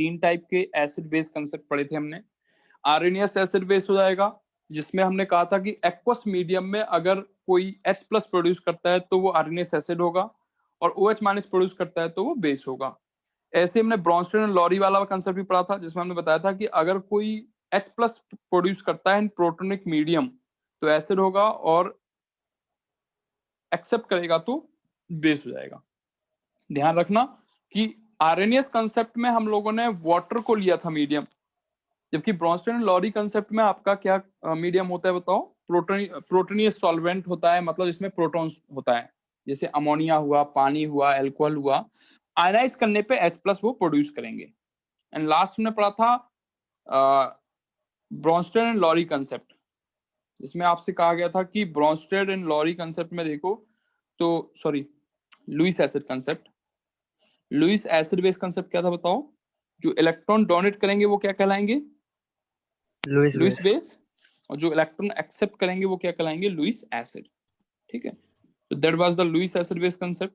तीन टाइप के acid base concept पढ़े थे हमने। आर्सेनियस एसिड बेस हो जाएगा, जिसमें हमने कहा था कि एक्वस मीडियम में अगर कोई H+ प्रोड्यूस करता है तो वो आर्सेनियस एसिड होगा, और OH- प्रोड्यूस करता है तो वो बेस होगा। ऐसे हमने ब्रॉन्स्टेड एंड लॉरी वाला कंसेप्ट भी पढ़ा था, जिसमें हमने बताया था कि अगर कोई H+ प्रोड्यूस करता है इन प्रोटोनिक मीडियम तो एसिड होगा, और एक्सेप्ट करेगा तो बेस हो जाएगा। ध्यान रखना कि आर्सेनियस कंसेप्ट में हम लोगों ने वाटर को लिया था मीडियम, जबकि ब्रॉन्स्टेड एंड लॉरी कंसेप्ट में आपका क्या मीडियम होता है बताओ? प्रोटोनियस सॉल्वेंट होता है, मतलब इसमें प्रोटॉन्स होता है, जैसे अमोनिया हुआ, पानी हुआ, एल्कोहल हुआ, आयनाइज करने पे H+ वो प्रोड्यूस करेंगे। एंड लास्ट में पढ़ा था ब्रॉन्स्टेड एंड लॉरी कंसेप्ट, जिसमें आपसे कहा गया था कि ब्रॉन्स्टेड एंड लॉरी कंसेप्ट में देखो तो, sorry, Lewis acid concept, Lewis acid base concept क्या था बताओ? जो इलेक्ट्रॉन डोनेट करेंगे वो क्या कहलाएंगे? लुईस बेस, और जो इलेक्ट्रॉन एक्सेप्ट करेंगे वो क्या कहलाएंगे? Lewis acid. ठीक है, तो that was the Lewis acid base concept.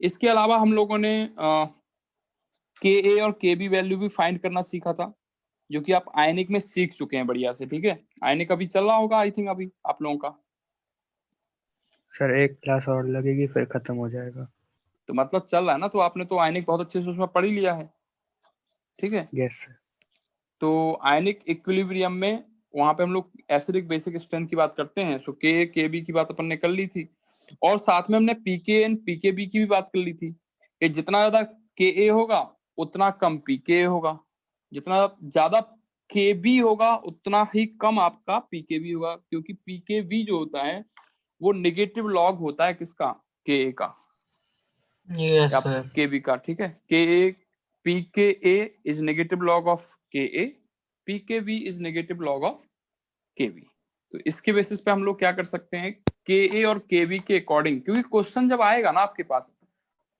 इसके अलावा हम लोगों ने Ka और Kb वैल्यू भी फाइंड करना सीखा था, जो कि आप आयनिक में सीख चुके हैं बढ़िया से। ठीक है, आयनिक अभी चल रहा होगा आई थिंक अभी आप लोगों का। सर एक क्लास और लगेगी फिर खत्म हो जाएगा। तो मतलब चल रहा है ना, तो आपने तो आयनिक बहुत अच्छे से उसमें पढ़ ही लिया है। ठीक है, यस सर। तो आयनिक इक्विलिब्रियम में वहां पे हम लोग एसिडिक बेसिक स्ट्रेंथ की बात करते हैं, सो के Kb की बात अपन ने कर ली थी, और साथ में हमने Pk एंड Pkb की भी बात कर ली थी कि जितना ज्यादा Ka होगा उतना कम Pka होगा, जितना ज्यादा Kb होगा उतना ही कम आपका Pkb होगा, क्योंकि Pkb जो होता है वो नेगेटिव लॉग होता है किसका? Ka का यस या सर। Kb का। ठीक है, Pka is negative log of Ka, Pkb is negative log of Kb। तो इसके बेसिस पे हम लोग क्या कर सकते हैं, Ka और Kb के अकॉर्डिंग, क्योंकि क्वेश्चन जब आएगा ना आपके पास,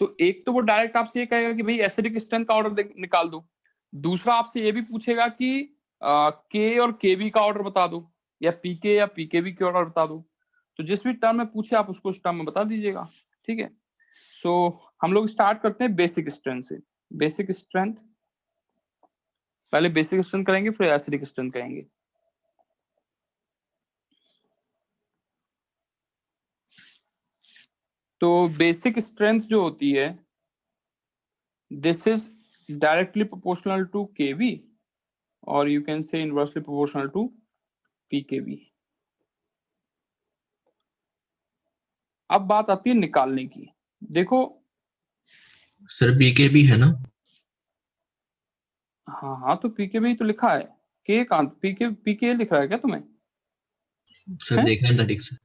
तो एक तो वो डायरेक्ट आपसे ये कहेगा कि भाई एसिडिक स्ट्रेंथ का ऑर्डर निकाल दो, दूसरा आपसे ये भी पूछेगा कि K और Kb का ऑर्डर बता दो, या Pk या Pkb के ऑर्डर बता दो। तो जिस भी टर्म में पूछे आप उसको उस टर्म में बता दीजिएगा। ठीक है, सो हम लोग स्टार्ट करते हैं बेसिक स्ट्रेंथ से। बेसिक स्ट्रेंथ, पहले बेसिक स्ट्रेंथ करेंगे फिर एसिडिक स्ट्रेंथ करेंगे। तो बेसिक स्ट्रेंथ जो होती है, this is directly proportional to Kb, और you can say inversely proportional to Pkb। अब बात आती है निकालने की। देखो सर बीके भी है ना? हाँ हाँ, तो Pkb तो लिखा है, के कहाँ? Pk लिख रहा है क्या तुम्हें? सर है? देखना था ठीक से।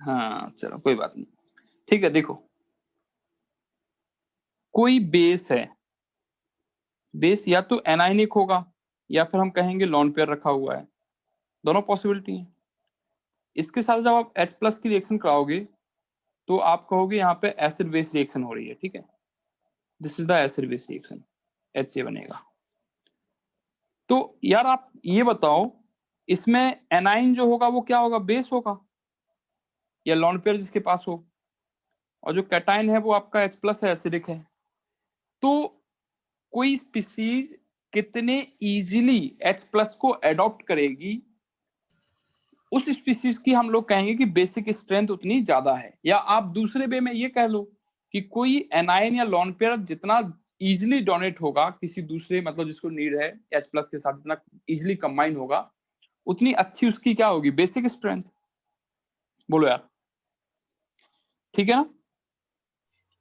हाँ चलो कोई बात नहीं। ठीक है, देखो कोई बेस है, बेस या तो एनाइनिक होगा या फिर हम कहेंगे लॉन पेयर रखा हुआ है, दोनों पॉसिबिलिटी है। इसके साथ जब आप H+ की रिएक्शन कराओगे तो आप कहोगे यहाँ पे एसिड बेस रिएक्शन हो रही है। ठीक है, this is the acid base reaction, H बनेगा। तो यार आप ये बताओ, इसमें एनाइन जो होगा वो क्या होगा? बेस होगा, या लॉन पेयर जिसके पास हो, और जो कैटाइन है वो आपका H+ है, एसिडिक है। तो कोई स्पीसीज कितने इजीली H+ को अडॉप्ट करेगी, उस स्पीसीज की हम लोग कहेंगे कि बेसिक स्ट्रेंथ उतनी ज्यादा है। या आप दूसरे वे में ये कह लो कि कोई एनाइन या लॉन पेयर जितना इजिली डोनेट होगा किसी दूसरे, मतलब जिसको नीड है H+ के साथ, जितना इजिली कंबाइन होगा उतनी अच्छी उसकी क्या होगी? Basic strength. बोलो यार, ठीक है ना?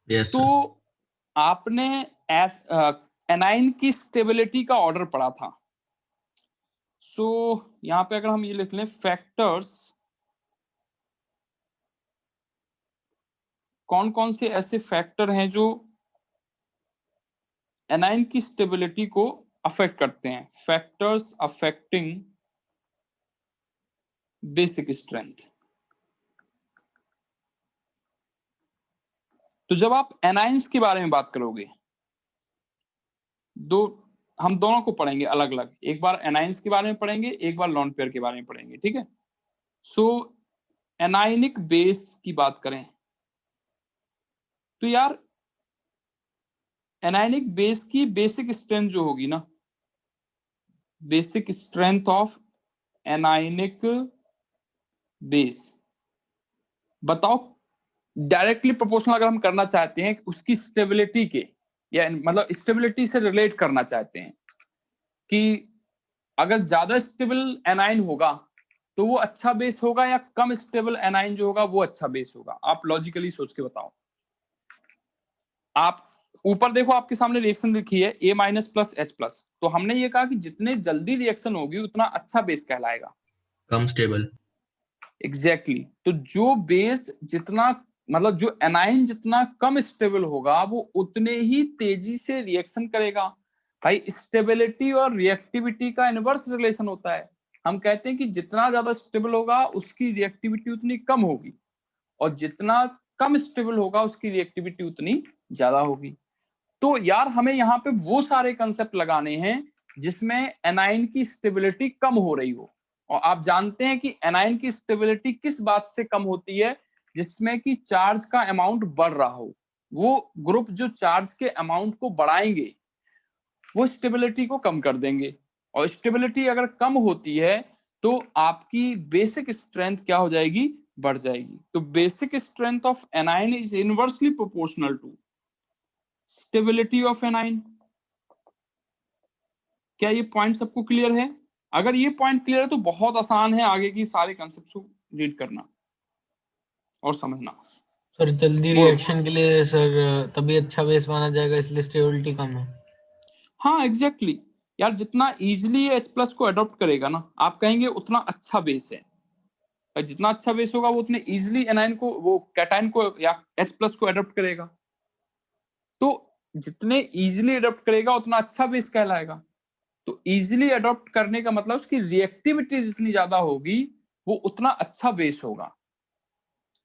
यस तो सर। आपने एनाइन की स्टेबिलिटी का ऑर्डर पढ़ा था। सो यहां पे अगर हम ये लिख लें फैक्टर्स, कौन कौन से ऐसे फैक्टर हैं जो एनाइन की स्टेबिलिटी को अफेक्ट करते हैं? Factors affecting basic strength. तो जब आप एनाइंस के बारे में बात करोगे, दो हम दोनों को पढ़ेंगे अलग अलग, एक बार एनाइंस के बारे में पढ़ेंगे, एक बार लॉन पेयर के बारे में पढ़ेंगे। ठीक है, सो एनाइनिक बेस की बात करें तो यार एनायनिक बेस की बेसिक स्ट्रेंथ जो होगी ना, basic strength of anionic base, बताओ डायरेक्टली प्रोपोर्शनल अगर हम करना चाहते हैं उसकी स्टेबिलिटी के, या मतलब स्टेबिलिटी से रिलेट करना चाहते हैं कि अगर ज्यादा स्टेबल एनाइन होगा तो वो अच्छा बेस होगा या कम स्टेबल एनाइन जो होगा वो अच्छा बेस होगा, आप लॉजिकली सोच के बताओ। आप ऊपर देखो, आपके सामने रिएक्शन लिखी है A minus plus H plus, तो हमने ये कहा कि जितने जल्दी रिएक्शन होगी उतना अच्छा बेस कहलाएगा, कम स्टेबल। एग्जैक्टली तो जो बेस जितना मतलब जो एनाइन जितना कम स्टेबल होगा वो उतने ही तेजी से रिएक्शन करेगा। भाई स्टेबिलिटी और रिएक्टिविटी का इनवर्स रिलेशन होता है, हम कहते हैं कि जितना ज्यादा स्टेबल होगा उसकी रिएक्टिविटी उतनी कम होगी, और जितना कम स्टेबल होगा उसकी रिएक्टिविटी उतनी ज्यादा होगी। तो यार हमें यहाँ पे वो सारे कंसेप्ट लगाने हैं जिसमें एनाइन की स्टेबिलिटी कम हो रही हो, और आप जानते हैं कि एनाइन की स्टेबिलिटी किस बात से कम होती है, जिसमें कि चार्ज का अमाउंट बढ़ रहा हो। वो ग्रुप जो चार्ज के अमाउंट को बढ़ाएंगे वो स्टेबिलिटी को कम कर देंगे, और स्टेबिलिटी अगर कम होती है तो आपकी बेसिक स्ट्रेंथ क्या हो जाएगी, बढ़ जाएगी। तो basic strength of anion is inversely proportional to stability of anion. क्या ये पॉइंट सबको क्लियर है? अगर ये पॉइंट क्लियर है तो बहुत आसान है आगे की सारे कंसेप्ट को रीड करना और समझना। सर जल्दी बोलो। रिएक्शन के लिए सर तभी अच्छा बेस माना जाएगा, इसलिए स्टेबिलिटी कम है। हाँ एग्जैक्टली यार, जितना इजीली H प्लस को अडॉप्ट करेगा ना, आप कहेंगे उतना अच्छा बेस है, और जितना अच्छा बेस होगा वो उतने इजीली एनाइन को, वो कैटाइन को या H प्लस को अडॉप्ट करेगा। तो जितने इजीली अडॉप्ट करेगा उतना अच्छा बेस कहलाएगा। तो इजीली अडॉप्ट करने का मतलब उसकी रिएक्टिविटी जितनी ज्यादा होगी वो उतना अच्छा बेस होगा।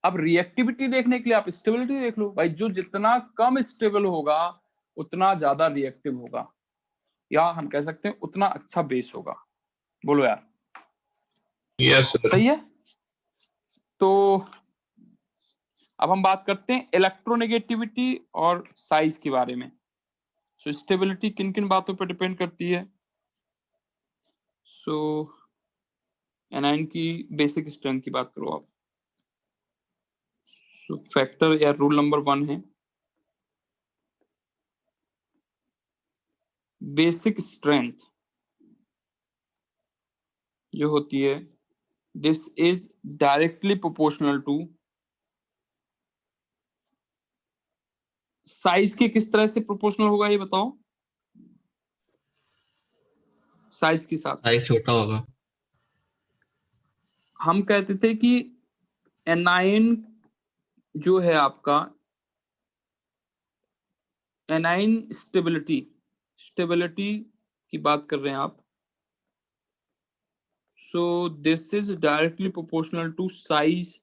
अब रिएक्टिविटी देखने के लिए आप स्टेबिलिटी देख लो भाई, जो जितना कम स्टेबल होगा उतना ज्यादा रिएक्टिव होगा, या हम कह सकते हैं उतना अच्छा बेस होगा। बोलो यार। Yes sir. सही है। तो अब हम बात करते हैं इलेक्ट्रोनेगेटिविटी और साइज के बारे में। सो स्टेबिलिटी किन किन बातों पर डिपेंड करती है? सो एनाइन की बेसिक स्ट्रेंथ की बात करो आप। सो फैक्टर या रूल नंबर 1 है बेसिक स्ट्रेंथ जो होती है this is directly proportional to size के। किस तरह से प्रोपोर्शनल होगा ये बताओ? साइज के साथ साइज छोटा होगा। हम कहते थे कि एनाइन जो है आपका, एनाइन स्टेबिलिटी, स्टेबिलिटी की बात कर रहे हैं आप। So this is directly proportional to size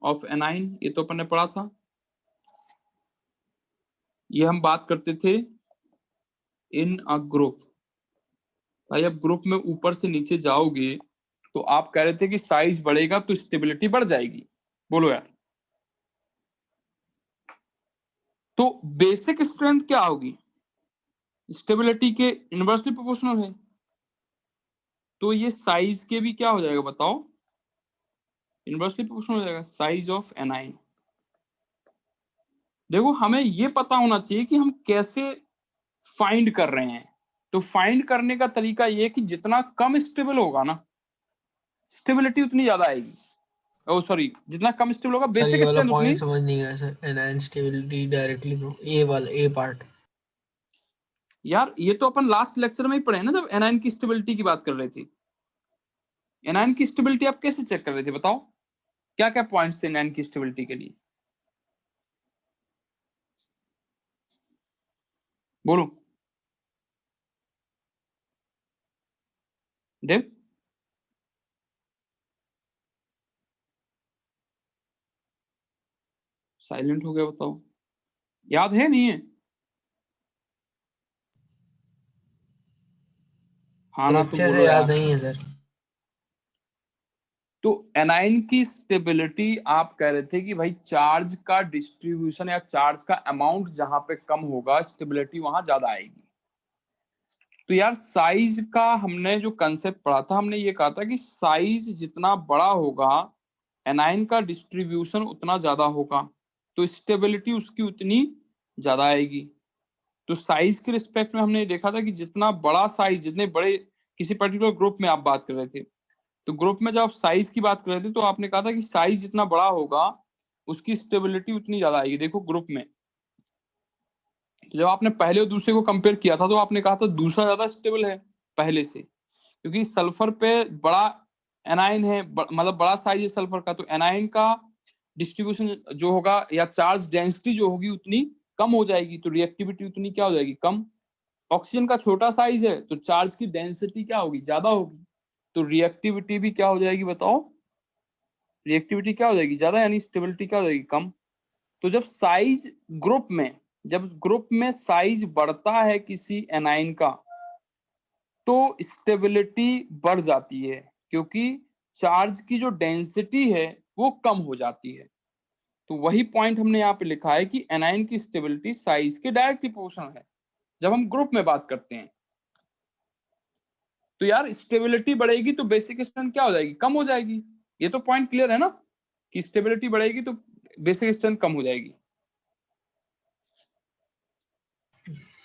of anion, ये तो अपन ने पढ़ा था। ये हम बात करते थे इन अ ग्रुप। भाई अब ग्रुप में ऊपर से नीचे जाओगे तो आप कह रहे थे कि साइज बढ़ेगा तो स्टेबिलिटी बढ़ जाएगी। बोलो यार। तो बेसिक स्ट्रेंथ क्या होगी? स्टेबिलिटी के इनवर्सली प्रोपोर्शनल है, तो ये साइज के भी क्या हो जाएगा बताओ? इनवर्सली प्रोपोर्शनल हो जाएगा साइज ऑफ एनाइन। देखो हमें ये पता होना चाहिए कि हम कैसे फाइंड कर रहे हैं। तो फाइंड करने का तरीका ये कि जितना कम स्टेबल होगा ना, स्टेबिलिटी उतनी ज्यादा आएगी। ओ सॉरी, जितना कम स्टेबल होगा सर बेसिक ये वाला स्ट्रेंथ उतनी। पॉइंट समझ नहीं गया सर, एनहांस स्टेबिलिटी डायरेक्टली ये वाला ए पार्ट। यार ये तो अपन लास्ट लेक्चर में ही पढ़े ना, जब एनाइन की स्टेबिलिटी की बात कर रहे थे। एनाइन की स्टेबिलिटी आप कैसे चेक कर रहे थे बताओ? क्या क्या पॉइंट्स थे एनाइन की स्टेबिलिटी के लिए? बोलो देव। साइलेंट हो गया, बताओ याद है नहीं है? हाँ सर ना तो अच्छे से बोलो याद यार। नहीं है सर। तो एनाइन की स्टेबिलिटी आप कह रहे थे कि भाई चार्ज का डिस्ट्रीब्यूशन या चार्ज का अमाउंट जहां पे कम होगा स्टेबिलिटी वहां ज्यादा आएगी। तो यार साइज का हमने जो कंसेप्ट पढ़ा था, हमने ये कहा था कि साइज जितना बड़ा होगा एनाइन का डिस्ट्रीब्यूशन उतना ज्यादा होगा, तो स्टेबिलिटी उसकी उतनी ज्यादा आएगी। तो साइज के रिस्पेक्ट में हमने देखा था कि जितना बड़ा साइज, जितने बड़े किसी पर्टिकुलर ग्रुप में आप बात कर रहे थे, तो ग्रुप में जब आप साइज की बात कर रहे थे तो आपने कहा था कि साइज जितना बड़ा होगा उसकी स्टेबिलिटी उतनी ज्यादा आएगी। देखो ग्रुप में जब आपने पहले और दूसरे को कंपेयर किया था तो आपने कहा था दूसरा ज्यादा स्टेबल है पहले से, क्योंकि सल्फर पे बड़ा एनाइन है, मतलब बड़ा साइज है सल्फर का, तो एनाइन का डिस्ट्रीब्यूशन जो होगा या चार्ज डेंसिटी जो होगी उतनी कम हो जाएगी, तो रिएक्टिविटी उतनी क्या हो जाएगी, कम। ऑक्सीजन का छोटा साइज है तो चार्ज की डेंसिटी क्या होगी, ज्यादा होगी, तो रिएक्टिविटी भी क्या हो जाएगी, बताओ रिएक्टिविटी क्या हो जाएगी, ज्यादा, यानी स्टेबिलिटी क्या हो जाएगी, कम। तो जब ग्रुप में साइज बढ़ता है किसी एनाइन का तो स्टेबिलिटी बढ़ जाती है, क्योंकि चार्ज की जो डेंसिटी है वो कम हो जाती है। तो वही पॉइंट हमने यहाँ पे लिखा है कि एनाइन की स्टेबिलिटी साइज के डायरेक्टली प्रोपोर्शनल है जब हम ग्रुप में बात करते हैं। तो यार स्टेबिलिटी बढ़ेगी तो बेसिक स्ट्रेंथ क्या हो जाएगी, कम हो जाएगी। ये तो पॉइंट क्लियर है ना कि स्टेबिलिटी बढ़ेगी तो बेसिक स्ट्रेंथ कम हो जाएगी।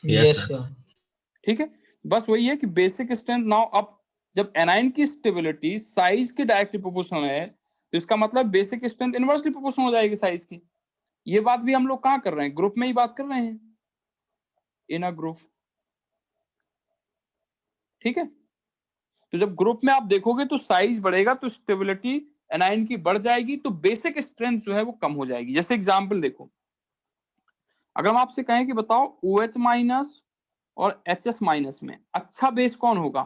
Yes, yes sir. सर। ठीक है, बस वही है कि बेसिक स्ट्रेंथ नाउ अब जब एनाइन की स्टेबिलिटी साइज के डायरेक्टली प्रोपोर्शनल है तो इसका मतलब बेसिक स्ट्रेंथ इनवर्सली प्रोपोर्शनल हो जाएगी साइज की। ये बात भी हम लोग कहाँ कर रहे हैं, ग्रुप में ही बात कर रहे हैं, इन अ ग्रुप। ठीक है, तो जब ग्रुप में आप देखोगे तो साइज बढ़ेगा तो स्टेबिलिटी एनाइन की बढ़ जाएगी, तो बेसिक स्ट्रेंथ जो है वो कम हो जाएगी। जैसे एग्जांपल देखो, अगर हम आपसे कहें कि बताओ OH माइनस और HS माइनस में अच्छा बेस कौन होगा,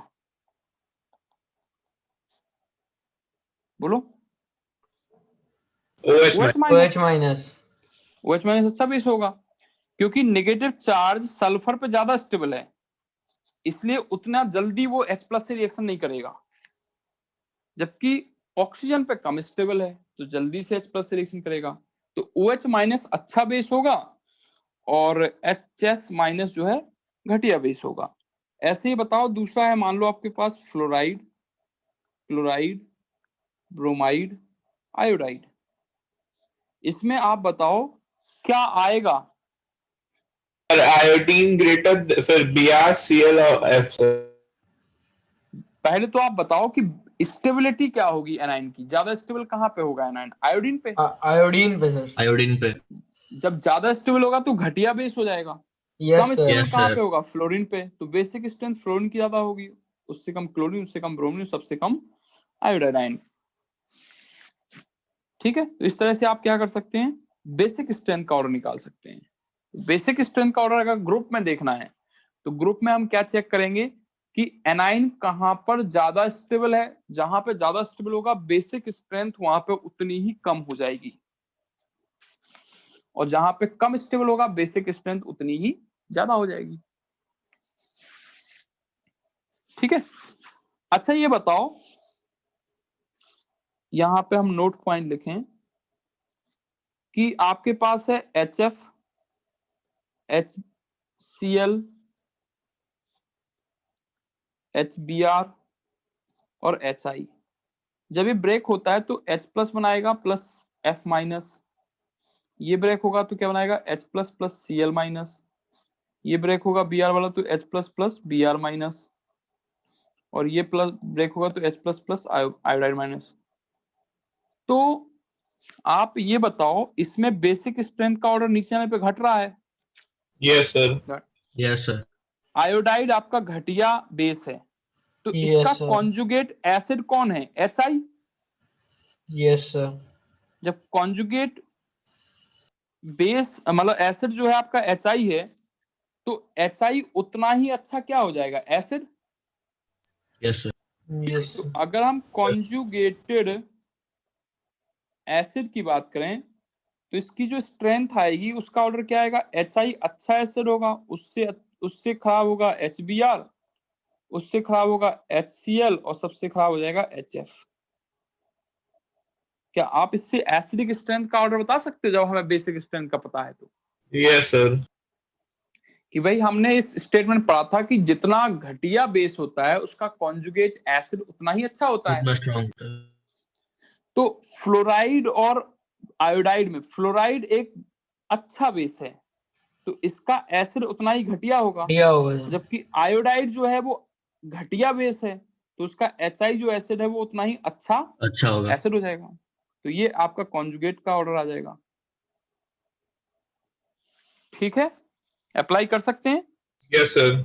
बोलो। OH OH OH minus, minus. OH minus अच्छा बेस होगा, क्योंकि नेगेटिव चार्ज सल्फर पे ज्यादा स्टेबल है, इसलिए उतना जल्दी वो H+ से रिएक्शन नहीं करेगा, जबकि ऑक्सीजन पे कम स्टेबल है तो जल्दी से H+ से रिएक्शन करेगा। तो OH माइनस अच्छा बेस होगा और HS माइनस जो है घटिया बेस होगा। ऐसे ही बताओ दूसरा है, मान लो आपके पास फ्लोराइड, क्लोराइड, ब्रोमाइड, आयोडाइड, इसमें आप बताओ क्या आएगा। और आयोडीन ग्रेटर फिर BrCl और F सर। पहले तो आप बताओ कि स्टेबिलिटी क्या होगी एनाइन की, ज्यादा स्टेबल कहाँ पे होगा एनाइन, आयोडीन पे। आयोडीन पे सर। आयोडीन पे। जब ज्यादा स्टेबल होगा तो घटिया बेस हो जाएगा। Yes come sir. Stable Yes, कहाँ sir. पे होगा, फ्लोरीन पे, तो बेसिक स्ट्रेंथ फ्लोरीन की ज्यादा होगी, उससे कम क्लोरीन, उससे कम ब्रोमीन, सबसे कम आयोडाइन। ठीक है, तो इस तरह से आप क्या कर सकते हैं, बेसिक स्ट्रेंथ का ऑर्डर निकाल सकते हैं। बेसिक स्ट्रेंथ का ऑर्डर अगर ग्रुप में देखना है तो ग्रुप में हम क्या चेक करेंगे कि एनाइन कहां पर ज्यादा स्टेबल है, जहां पे ज्यादा स्टेबल होगा बेसिक स्ट्रेंथ वहां पे उतनी ही कम हो जाएगी, और जहां पे कम स्टेबल होगा बेसिक स्ट्रेंथ उतनी ही ज्यादा हो जाएगी। ठीक है, अच्छा ये बताओ, यहां पे हम नोट पॉइंट लिखें कि आपके पास है HF, HCl, HBr और HI। जब ये ब्रेक होता है तो H+ बनाएगा प्लस F माइनस, ये ब्रेक होगा तो क्या बनाएगा H+ प्लस Cl माइनस, ये ब्रेक होगा Br वाला तो H+ प्लस Br माइनस, और ये प्लस ब्रेक होगा तो H+ प्लस आयोडाइड माइनस। तो आप ये बताओ इसमें बेसिक स्ट्रेंथ का ऑर्डर नीचे आने पे घट रहा है, yes sir. Yes, sir. Iodide आपका घटिया बेस है, तो Yes, इसका sir. कॉन्जुगेट एसिड कौन है, HI। Yes sir. जब कॉन्जुगेट बेस मतलब एसिड जो है आपका HI है तो HI उतना ही अच्छा क्या हो जाएगा, एसिड। Yes, sir. यस तो सर। अगर हम कॉन्जुगेटेड एसिड की बात करें तो इसकी जो स्ट्रेंथ आएगी उसका ऑर्डर क्या आएगा, HI अच्छा एसिड होगा, उससे उससे खराब होगा HBr, उससे खराब होगा HCl और सबसे खराब हो जाएगा HF। क्या आप इससे एसिडिक स्ट्रेंथ का ऑर्डर बता सकते हो जब हमें बेसिक स्ट्रेंथ का पता है तो? Yes sir. कि भाई हमने इस स्टेटमेंट पढ़ा था कि जितना घटिया बेस होता है उसका कॉन्जुगेट एसिड उतना ही अच्छा होता है। उतना स्ट्रॉन्ग होता है। तो फ्लोराइड और आयोडाइड में फ्लोराइड एक अच्छा बेस है तो इसका एसिड उतना ही घटिया होगा, बढ़िया होगा सर। जबकि आयोडाइड जो है वो घटिया बेस है तो उसका HI जो एसिड है वो उतना ही अच्छा अच्छा होगा। एसिड हो जाएगा। तो ये आपका कॉन्जुगेट का ऑर्डर आ जाएगा। ठीक है, अप्लाई कर सकते हैं। Yes sir.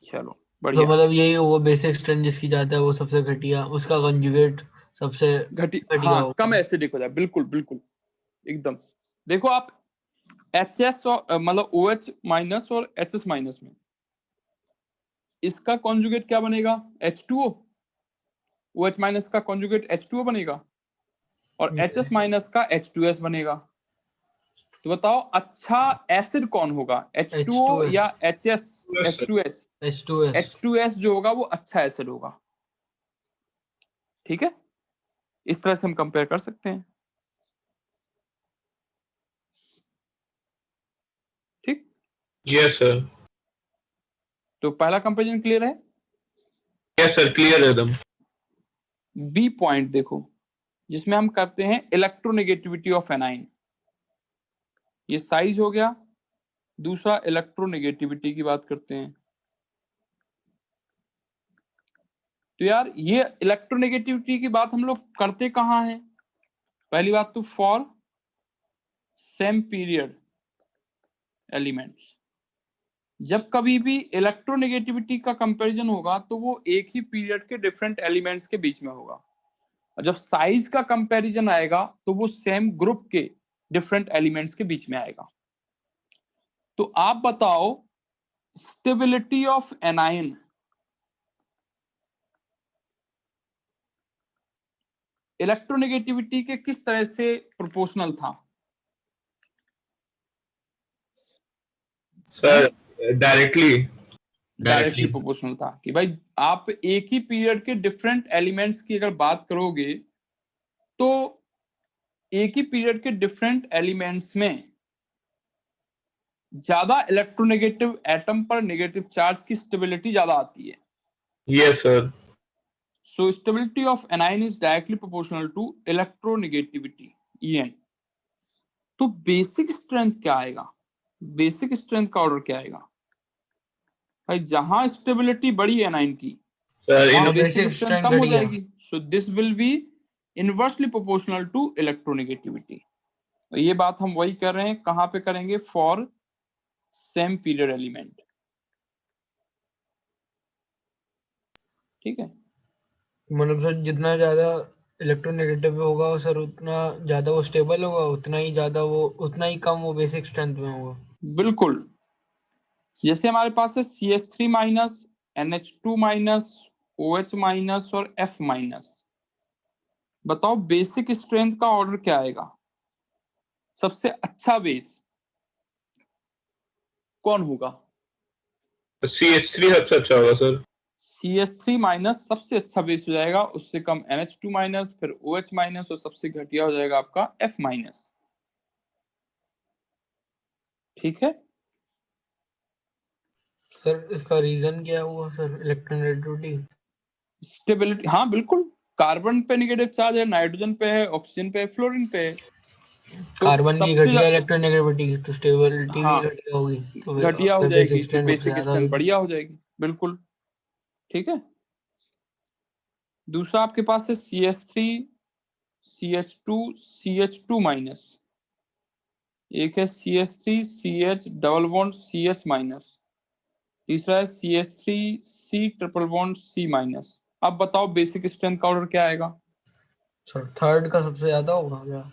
चलो तो बढ़िया। मतलब यही वो बेसिक स्ट्रेंथ जिसकी जाता है वो सबसे घटिया, उसका कंजुगेट सबसे घटिया हाँ होगा। कम एसिडिक हो जाए, बिल्कुल बिल्कुल एकदम। देखो आप HS और मतलब OH माइनस और HS माइनस में इसका कॉन्जुगेट क्या बनेगा? H2O। OH माइनस का कॉन्जुगेट H2O बनेगा और HS माइनस का H2S बनेगा। तो बताओ अच्छा एसिड कौन होगा, H2O H2S या HS? Yes, sir. H2S। H2S H2S जो होगा वो अच्छा एसिड होगा। ठीक है, इस तरह से हम कंपेयर कर सकते हैं। ठीक, यस सर। तो पहला कंपेरिजन क्लियर है। यस सर, क्लियर है एकदम। बी पॉइंट देखो जिसमें हम करते हैं इलेक्ट्रोनेगेटिविटी ऑफ एनाइन। ये साइज हो गया। दूसरा इलेक्ट्रोनेगेटिविटी की बात करते हैं। तो यार ये इलेक्ट्रोनेगेटिविटी की बात हम लोग करते कहाँ हैं? पहली बात तो फॉर सेम पीरियड एलिमेंट्स। जब कभी भी इलेक्ट्रोनेगेटिविटी का कंपैरिजन होगा तो वो एक ही पीरियड के डिफरेंट एलिमेंट्स के बीच में होगा, और जब साइज का कंपैरिजन आएगा तो वो सेम ग्रुप के डिफरेंट एलिमेंट्स के बीच में आएगा। तो आप बताओ स्टेबिलिटी ऑफ एनाइन इलेक्ट्रोनेगेटिविटी के किस तरह से प्रोपोर्शनल था? सर डायरेक्टली डायरेक्टली प्रोपोर्शनल था कि भाई आप एक ही पीरियड के डिफरेंट एलिमेंट्स की अगर बात करोगे तो एक ही पीरियड के डिफरेंट एलिमेंट्स में ज्यादा इलेक्ट्रोनेगेटिव एटम पर नेगेटिव चार्ज की स्टेबिलिटी ज्यादा आती है। Yes sir. So stability of anion is directly proportional to electronegativity EN। तो बेसिक स्ट्रेंथ क्या आएगा? बेसिक स्ट्रेंथ का ऑर्डर क्या आएगा भाई? जहां स्टेबिलिटी बड़ी है एनाइन की सर वहां इन बेसिक basic स्ट्रेंथ strength कम हो घटिया। जाएगी। So this will be inversely proportional to electronegativity. ये बात हम वही कर रहे हैं, कहां पे करेंगे? For same period element. ठीक है, मतलब सर जितना ज्यादा इलेक्ट्रोनेगेटिव होगा वो सर उतना ज्यादा वो स्टेबल होगा, उतना ही कम वो बेसिक स्ट्रेंथ में होगा। बिल्कुल। जैसे हमारे पास है CH3 minus, NH2 minus, OH minus और F माइनस। बताओ बेसिक स्ट्रेंथ का ऑर्डर क्या आएगा? सबसे अच्छा बेस कौन होगा? CH3 सबसे अच्छा होगा सर। CH3 माइनस सबसे अच्छा बेस हो जाएगा, उससे कम NH2 माइनस, फिर OH माइनस और सबसे घटिया हो जाएगा आपका F माइनस। ठीक है, सर इसका रीजन क्या हुआ सर? इलेक्ट्रोनेगेटिविटी स्टेबिलिटी, हाँ बिल्कुल। कार्बन पे नेगेटिव चार्ज है, नाइट्रोजन पे है, ऑक्सीजन पे है, फ्लोरीन पे है। तो कार्बन की सबसे घटिया इलेक्ट्रोनेगेटिविटी तो स्टेबिलिटी भी हाँ घटिया होगी, तो फिर घटिया हो फिर जाएगी बेसिक तो स्ट्रेंथ सबसे बेसिक ज्यादा स्ट्रेंथ होगी। बढ़िया हो जाएगी। बिल्कुल ठीक है। दूसरा आपके पास है CH3 CH2 CH2 माइनस, एक है CH3 CH double bond CH minus, तीसरा है CH3 C triple bond C minus. अब बताओ बेसिक स्ट्रेंथ का ऑर्डर क्या आएगा? सर थर्ड का सबसे ज्यादा होगा क्या?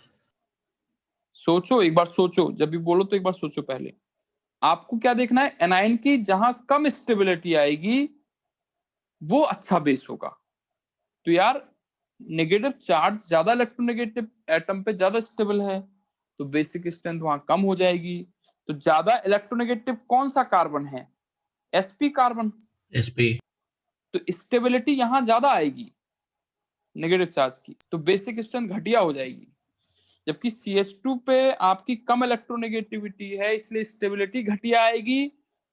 सोचो एक बार, सोचो, जब भी बोलो तो एक बार सोचो पहले। आपको क्या देखना है? एनाइन की जहां कम स्टेबिलिटी आएगी वो अच्छा बेस होगा। तो यार नेगेटिव चार्ज ज्यादा इलेक्ट्रोनेगेटिव एटम पे ज्यादा स्टेबल है तो बेसिक स्ट्रेंथ वहां कम हो जाएगी। तो ज्यादा इलेक्ट्रोनेगेटिव कौन सा कार्बन है? sp carbon. SP। तो स्टेबिलिटी यहां ज्यादा आएगी। नेगेटिव चार्ज की, तो बेसिक स्ट्रेंथ घटिया हो जाएगी। जबकि CH2 पे आपकी कम इलेक्ट्रोनेगेटिविटी है, इसलिए स्टेबिलिटी घटिया आएगी,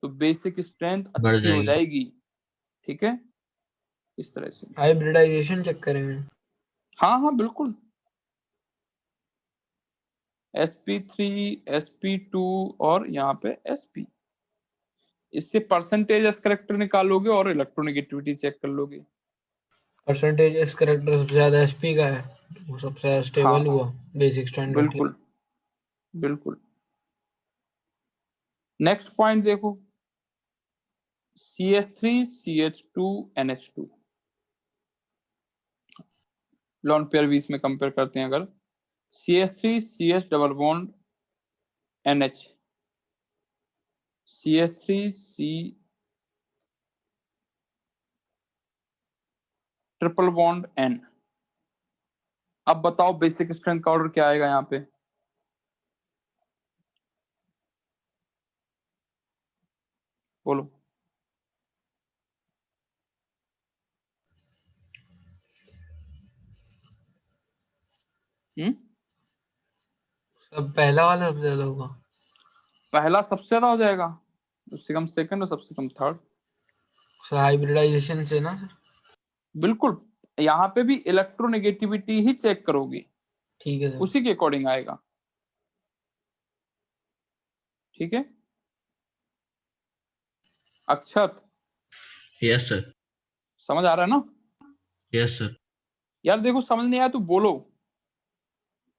तो बेसिक स्ट्रेंथ बढ़ अच्छी हो जाएगी। जाएगी। ठीक है, इस तरह से। हाइब्रिडाइजेशन चेक करेंगे। हाँ हाँ बिल्कुल, sp3 sp2 और यहाँ पे sp, इससे परसेंटेज एस करेक्टर निकालोगे और इलेक्ट्रोनेगेटिविटी चेक कर लोगे। परसेंटेज एस करेक्टर सबसे ज्यादा एसपी का है, वो सबसे ज्यादा हाँ स्टेबल हुआ, बेसिक स्ट्रेंथ घटी। बिल्कुल बिल्कुल। नेक्स्ट पॉइंट देखो, CH3 CH2 NH2 lone pair भी इसमें कंपेयर करते हैं। अगर CH3 CH double bond NH, CH3 C triple bond N, अब बताओ बेसिक स्ट्रेंथ का ऑर्डर क्या आएगा यहाँ पे? बोलो। सब पहला वाला सबसे ज्यादा होगा। पहला सबसे ज्यादा हो जाएगा, उससे कम सेकंड और सबसे कम थर्ड। हाइब्रिडाइजेशन से ना सर? बिल्कुल, यहाँ पे भी इलेक्ट्रोनेगेटिविटी ही चेक करोगे, ठीक है सर। उसी के अकॉर्डिंग आएगा। ठीक है अक्षत, यस सर। समझ आ रहा है ना? Yes sir. यार देखो समझ नहीं आया तो बोलो,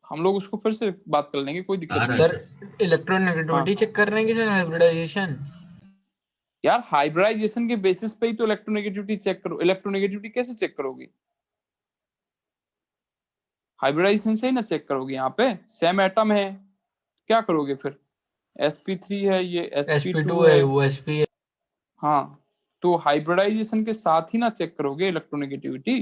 हम लोग उसको फिर से बात कर लेंगे, कोई दिक्कत आ रहा नहीं है है। सर इलेक्ट्रोनेगेटिविटी हाँ चेक कर रहे हैं कि सर हाइब्रिडाइजेशन? यार, हाइब्रिडाइजेशन के बेसिस पे ही तो इलेक्ट्रोनेगेटिविटी चेक करो। इलेक्ट्रोनेगेटिविटी कैसे चेक करोगे? हाइब्रिडाइजेशन से ही ना चेक करोगे। यहाँ पे सेम एटम है, क्या करोगे फिर? sp3 है, ये sp2 sp2 है। है, वो sp है। हाँ, तो हाइब्रिडाइजेशन के साथ ही ना चेक करोगे इलेक्ट्रोनेगेटिविटी।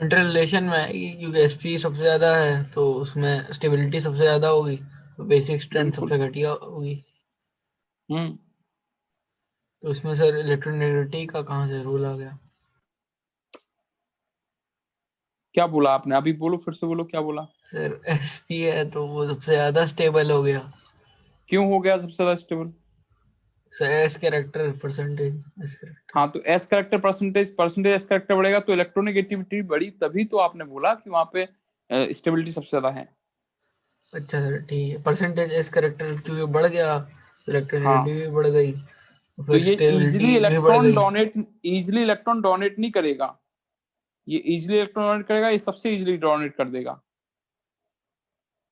इंटर रिलेशन में आएगी क्योंकि sp सबसे ज्यादा है तो उसमें स्टेबिलिटी सबसे ज्यादा होगी, तो बेसिक स्ट्रेंथ बिल्कुल। सबसे घटिया होगी। हम्म, तो उसमें सर इलेक्ट्रोनेगेटिविटी का कहाँ से रूल आ गया? क्या बोला आपने? अभी बोलो, फिर से बोलो, क्या बोला? सर sp है तो वो सबसे ज्यादा स्टेबल हो गया। क्यों हो गया सबसे ज्यादा stable? Sir S character percentage, S character. हाँ, तो S character percentage S character बढ़ेगा तो इलेक्ट्रोनेगेटिविटी बढ़ी, तभी तो आपने बोला कि वहां पे स्टेबिलिटी सबसे ज्यादा है। अच्छा सर ठीक है, परसेंटेज एस कैरेक्टर क्योंकि बढ़ गया, इलेक्ट्रोनेगेटिविटी हाँ, भी बढ़ गई, तो फिर ये स्टेबिलिटी भी बढ़ गई। इजिली इलेक्ट्रॉन डोनेट नहीं करेगा। ये इजिली इलेक्ट्रॉन डोनेट करेगा, ये सबसे इजिली डोनेट कर देगा।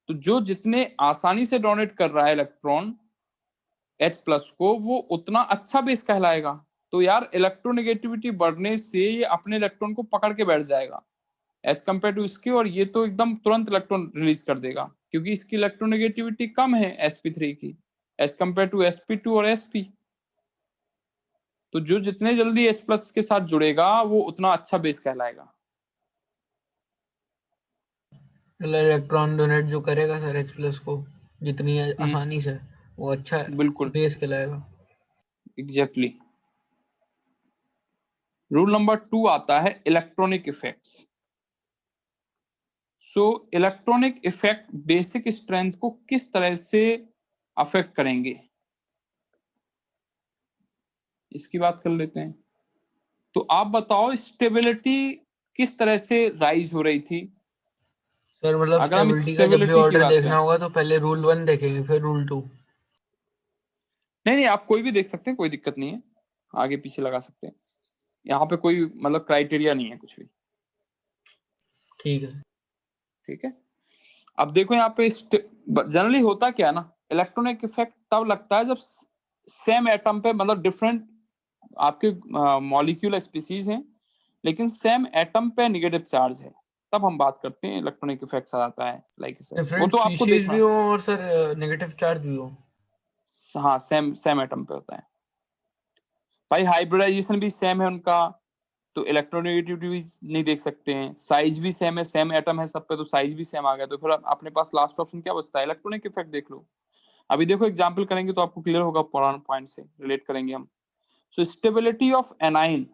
तो जो जितने आसानी से डोनेट कर रहा है इलेक्ट्रॉन H प्लस को, वो उतना अच्छा बेस कहलाएगा। तो यार इलेक्ट्रोनेगेटिविटी बढ़ने से ये अपने इलेक्ट्रॉन को पकड़ के बैठ जाएगा एज कम्पेयर टू इसके, और ये तो एकदम तुरंत इलेक्ट्रॉन रिलीज कर देगा क्योंकि इसकी इलेक्ट्रोनेगेटिविटी कम है sp3 की एज कम्पेयर टू sp2 और sp। तो जो जितने जल्दी H प्लस के साथ जुड़ेगा वो उतना अच्छा बेस कहलाएगा। इलेक्ट्रॉन डोनेट जो करेगा सर एच प्लस को जितनी हम्म, आसानी से, वो अच्छा बिल्कुल, बेस कहलाएगा। एग्जैक्टली। रूल नंबर 2 आता है electronic effects. So electronic effect basic strength को किस तरह से अफेक्ट करेंगे, इसकी बात कर लेते हैं। तो आप बताओ स्टेबिलिटी किस तरह से राइज हो रही थी? सर मतलब अगर हम स्टेबिलिटी का जब भी स्टेबिलिटी की ऑर्डर बात देखना करें, होगा तो पहले रूल 1 देखेंगे फिर रूल 2। नहीं नहीं, आप कोई भी देख सकते हैं, कोई दिक्कत नहीं है, आगे पीछे लगा सकते हैं। यहाँ पे कोई मतलब क्राइटेरिया नहीं है कुछ भी। ठीक है। ठीक है, अब देखो यहाँ पे जनरली होता क्या है ना, इलेक्ट्रॉनिक इफेक्ट तब लगता है जब सेम एटम पे, मतलब डिफरेंट आपके मॉलिक्यूल स्पीसीज हैं लेकिन सेम एटम पे नेगेटिव चार्ज है, तब हम बात करते हैं इलेक्ट्रॉनिक इफेक्ट्स आ जाता है। लाइक वो डिफरेंट तो आपको स्पीशीज भी देखना, हो और सर नेगेटिव चार्ज भी हो। हाँ सेम सेम एटम पे होता है भाई। हाइब्रिडाइजेशन भी सेम है उनका, तो इलेक्ट्रोनेगेटिविटी भी नहीं देख सकते हैं। साइज भी सेम है, सेम एटम है सब पे, तो साइज भी सेम आ गया। तो फिर अपने पास लास्ट ऑप्शन क्या बचता है? इलेक्ट्रॉनिक इफेक्ट देख लो। अभी देखो एग्जांपल करेंगे तो आपको क्लियर होगा, पुराने पॉइंट से रिलेट करेंगे हम। सो स्टेबिलिटी ऑफ एनाइन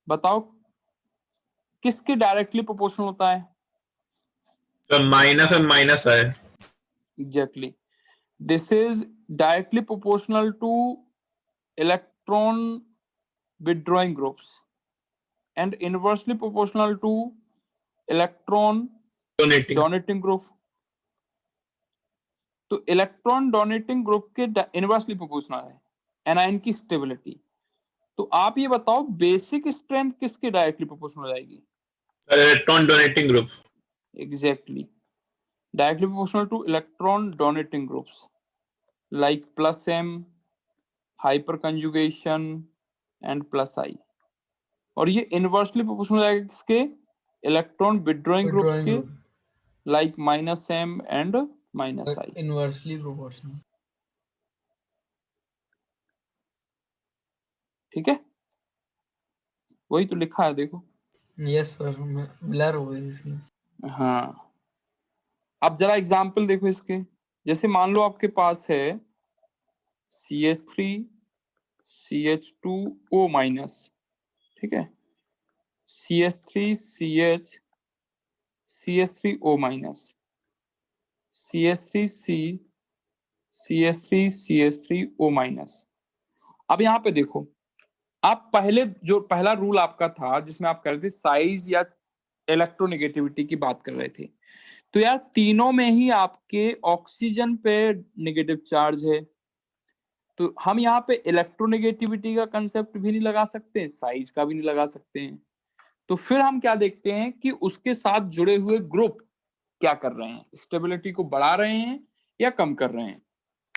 बताओ किसके डायरेक्टली प्रोपोर्शनल होता है? तो माइनस और माइनस है। Exactly, this is directly proportional to electron withdrawing groups and inversely proportional to electron donating. donating group. तो इलेक्ट्रॉन डोनेटिंग ग्रुप के इनवर्सली प्रोपोर्शनल है एनायन की स्टेबिलिटी। तो आप ये बताओ बेसिक स्ट्रेंथ किसके डायरेक्टली प्रोपोर्शनल हो जाएगी? Electron donating group. Exactly, directly proportional to electron donating groups like plus M, hyperconjugation and plus I. और ये इनवर्सली प्रोपोर्शनल है किसके? इलेक्ट्रॉन विड्रॉइंग ग्रुप्स withdrawing के group, like minus M and minus I. inversely proportional. ठीक है, वही तो लिखा है देखो। Yes sir, मैं blur हो गई इसकी। हाँ, अब जरा एग्जाम्पल देखो इसके। जैसे मान लो आपके पास है CH3 CH2O माइनस, ठीक है, CH3 CH CH3O minus, CH3 C CH3 CH3O minus. अब यहाँ पे देखो, आप पहले जो पहला रूल आपका था जिसमें आप कर रहे थे साइज या इलेक्ट्रोनेगेटिविटी की बात कर रहे थे, तो यार तीनों में ही आपके ऑक्सीजन पे नेगेटिव चार्ज है, तो हम यहाँ पे इलेक्ट्रोनेगेटिविटी का कंसेप्ट भी नहीं लगा सकते, साइज का भी नहीं लगा सकते हैं। तो फिर हम क्या देखते हैं कि उसके साथ जुड़े हुए ग्रुप क्या कर रहे हैं, स्टेबिलिटी को बढ़ा रहे हैं या कम कर रहे हैं।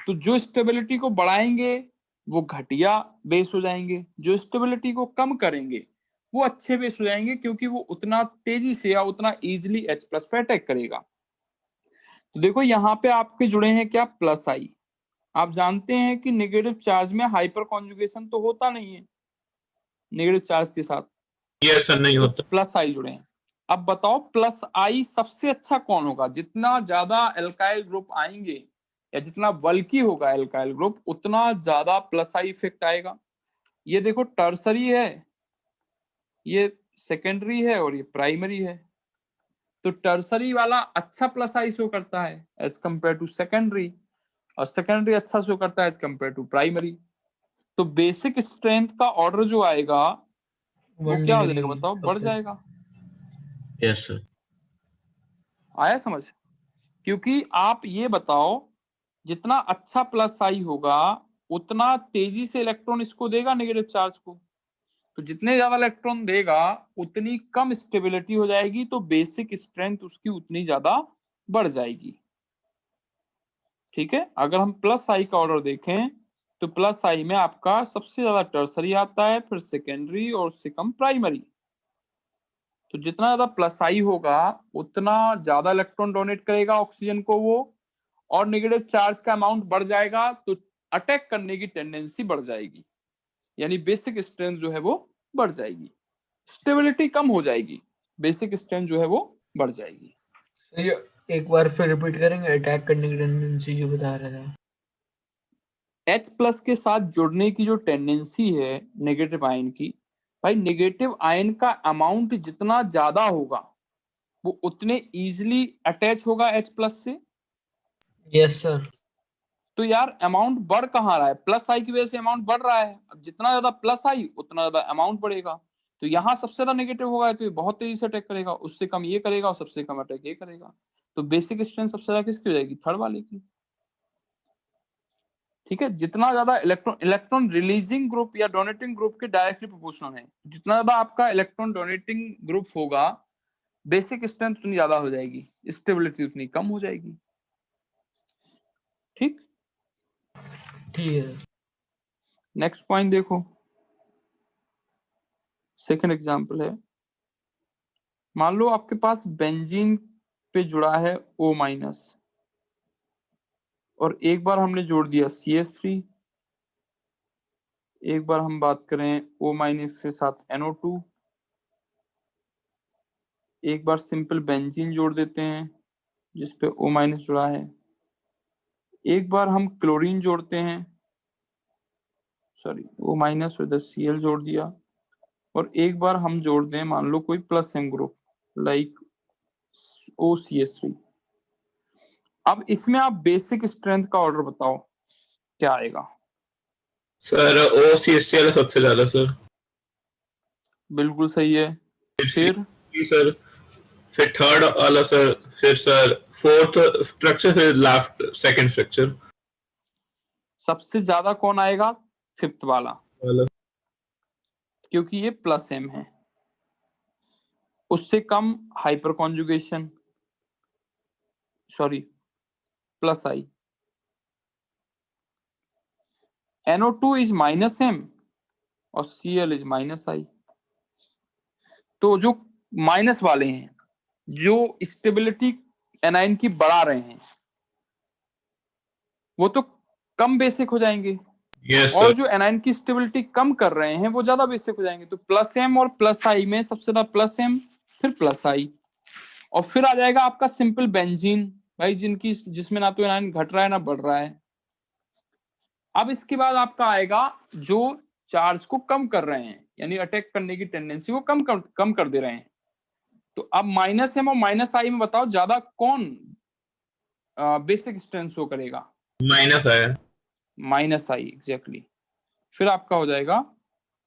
तो जो स्टेबिलिटी को बढ़ाएंगे वो घटिया बेस हो जाएंगे, जो स्टेबिलिटी को कम करेंगे वो अच्छे बेस हो जाएंगे, क्योंकि वो उतना तेजी से या उतना इजीली H+ पे अटैक करेगा। तो देखो यहाँ पे आपके जुड़े हैं क्या? प्लस आई। आप जानते हैं कि नेगेटिव चार्ज में हाइपर कॉन्जुगेशन तो होता नहीं है नेगेटिव चार्ज के साथ, यस सर, नहीं होता। प्लस आई जुड़े हैं। अब बताओ प्लस आई सबसे अच्छा कौन होगा? जितना ज्यादा एल्काइल ग्रुप आएंगे या जितना बल्कि होगा एल्काइल ग्रुप, उतना ज्यादा प्लस आई इफेक्ट आएगा। ये देखो टर्सरी है, ये सेकेंडरी है और ये प्राइमरी है। तो टर्सरी वाला अच्छा प्लस आई शो करता है एज कंपेयर टू सेकेंडरी, और सेकेंडरी अच्छा शो करता है एज कंपेयर टू प्राइमरी। तो बेसिक स्ट्रेंथ का ऑर्डर जो आएगा वो 1 क्या हो डिग्री जाएगा? बताओ, बढ़ सबसे। जाएगा। Yes sir. आया समझ? क्योंकि आप ये बताओ, जितना अच्छा प्लस आई होगा उतना तेजी से इलेक्ट्रॉन इसको देगा नेगेटिव चार्ज को, तो जितने ज्यादा इलेक्ट्रॉन देगा उतनी कम स्टेबिलिटी हो जाएगी, तो बेसिक स्ट्रेंथ उसकी उतनी ज्यादा बढ़ जाएगी। ठीक है, अगर हम प्लस आई का ऑर्डर देखें तो प्लस आई में आपका सबसे ज्यादा टर्सरी आता है, फिर सेकेंडरी और उससे कम प्राइमरी। तो जितना ज्यादा प्लस आई होगा उतना ज्यादा इलेक्ट्रॉन डोनेट करेगा ऑक्सीजन को वो, और नेगेटिव चार्ज का अमाउंट बढ़ जाएगा तो अटैक करने की टेंडेंसी बढ़ जाएगी, यानी बेसिक स्ट्रेंथ जो है वो बढ़ जाएगी, स्टेबिलिटी कम हो जाएगी, बेसिक स्ट्रेंथ जो है वो बढ़ जाएगी। तो ये एक बार फिर रिपीट करेंगे, अटैक करने की टेंडेंसी जो बता रहा था। H+ के साथ जुड़ने की जो टेंडेंसी है नेगेटिव आयन की, भाई नेगेटिव आयन का अमाउंट जितना ज्यादा होगा वो उतने इजीली अटैच होगा H+ से। Yes sir. तो यार अमाउंट बढ़ कहाँ रहा है? प्लस आई की वजह से अमाउंट बढ़ रहा है। अब जितना ज्यादा प्लस आई उतना ज्यादा अमाउंट बढ़ेगा, तो यहाँ सबसे ज्यादा नेगेटिव होगा तो ये बहुत तेजी से अटैक करेगा, उससे कम ये करेगा और सबसे कम अटैक ये करेगा। तो बेसिक स्ट्रेंथ सबसे ज्यादा किसकी हो जाएगी? थर्ड वाले की। ठीक है, जितना ज्यादा इलेक्ट्रॉन रिलीजिंग ग्रुप या डोनेटिंग ग्रुप के डायरेक्टली प्रोपोर्शनल है, जितना ज्यादा आपका इलेक्ट्रॉन डोनेटिंग ग्रुप होगा बेसिक स्ट्रेंथ उतनी ज्यादा हो जाएगी, स्टेबिलिटी उतनी कम हो जाएगी। ठीक, ठीक है। नेक्स्ट पॉइंट देखो, सेकंड एग्जांपल है। मान लो आपके पास बेंजीन पे जुड़ा है O-, और एक बार हमने जोड़ दिया CH3, एक बार हम बात करें O- के साथ NO2, एक बार सिंपल बेंजीन जोड़ देते हैं जिसपे O- जुड़ा है, एक बार हम क्लोरीन जोड़ते हैं, सॉरी O- विद Cl जोड़ दिया, और एक बार हम जोड़ दें मान लो कोई plus M group like OCH3। अब इसमें आप बेसिक स्ट्रेंथ का ऑर्डर बताओ क्या आएगा। सर OCHCl सबसे ज्यादा सर। बिल्कुल सही है। फिर सर, फिर थर्ड वाला सर, फिर सर फोर्थ स्ट्रक्चर, फिर लास्ट सेकंड स्ट्रक्चर सबसे ज्यादा कौन आएगा? फिफ्थ वाला, वाला। क्योंकि ये प्लस एम है। उससे कम hyperconjugation, sorry plus I. NO2 is minus M और Cl इज माइनस आई। तो जो माइनस वाले हैं, जो स्टेबिलिटी एनाइन की बढ़ा रहे हैं, वो तो कम बेसिक हो जाएंगे। यस और सर। जो एनाइन की स्टेबिलिटी कम कर रहे हैं वो ज्यादा बेसिक हो जाएंगे। तो प्लस एम और प्लस आई में सबसे ज्यादा प्लस एम, फिर प्लस आई, और फिर आ जाएगा आपका सिंपल बेंजीन भाई, जिसमें ना तो एनाइन घट रहा है ना बढ़ रहा है। अब इसके बाद आपका आएगा जो चार्ज को कम कर रहे हैं, यानी अटैक करने की टेंडेंसी को कम कर दे रहे हैं। तो अब माइनस एम और माइनस आई में बताओ ज्यादा कौन बेसिक स्ट्रेंथ शो करेगा? माइनस आया। माइनस आई, एग्जैक्टली। फिर आपका हो जाएगा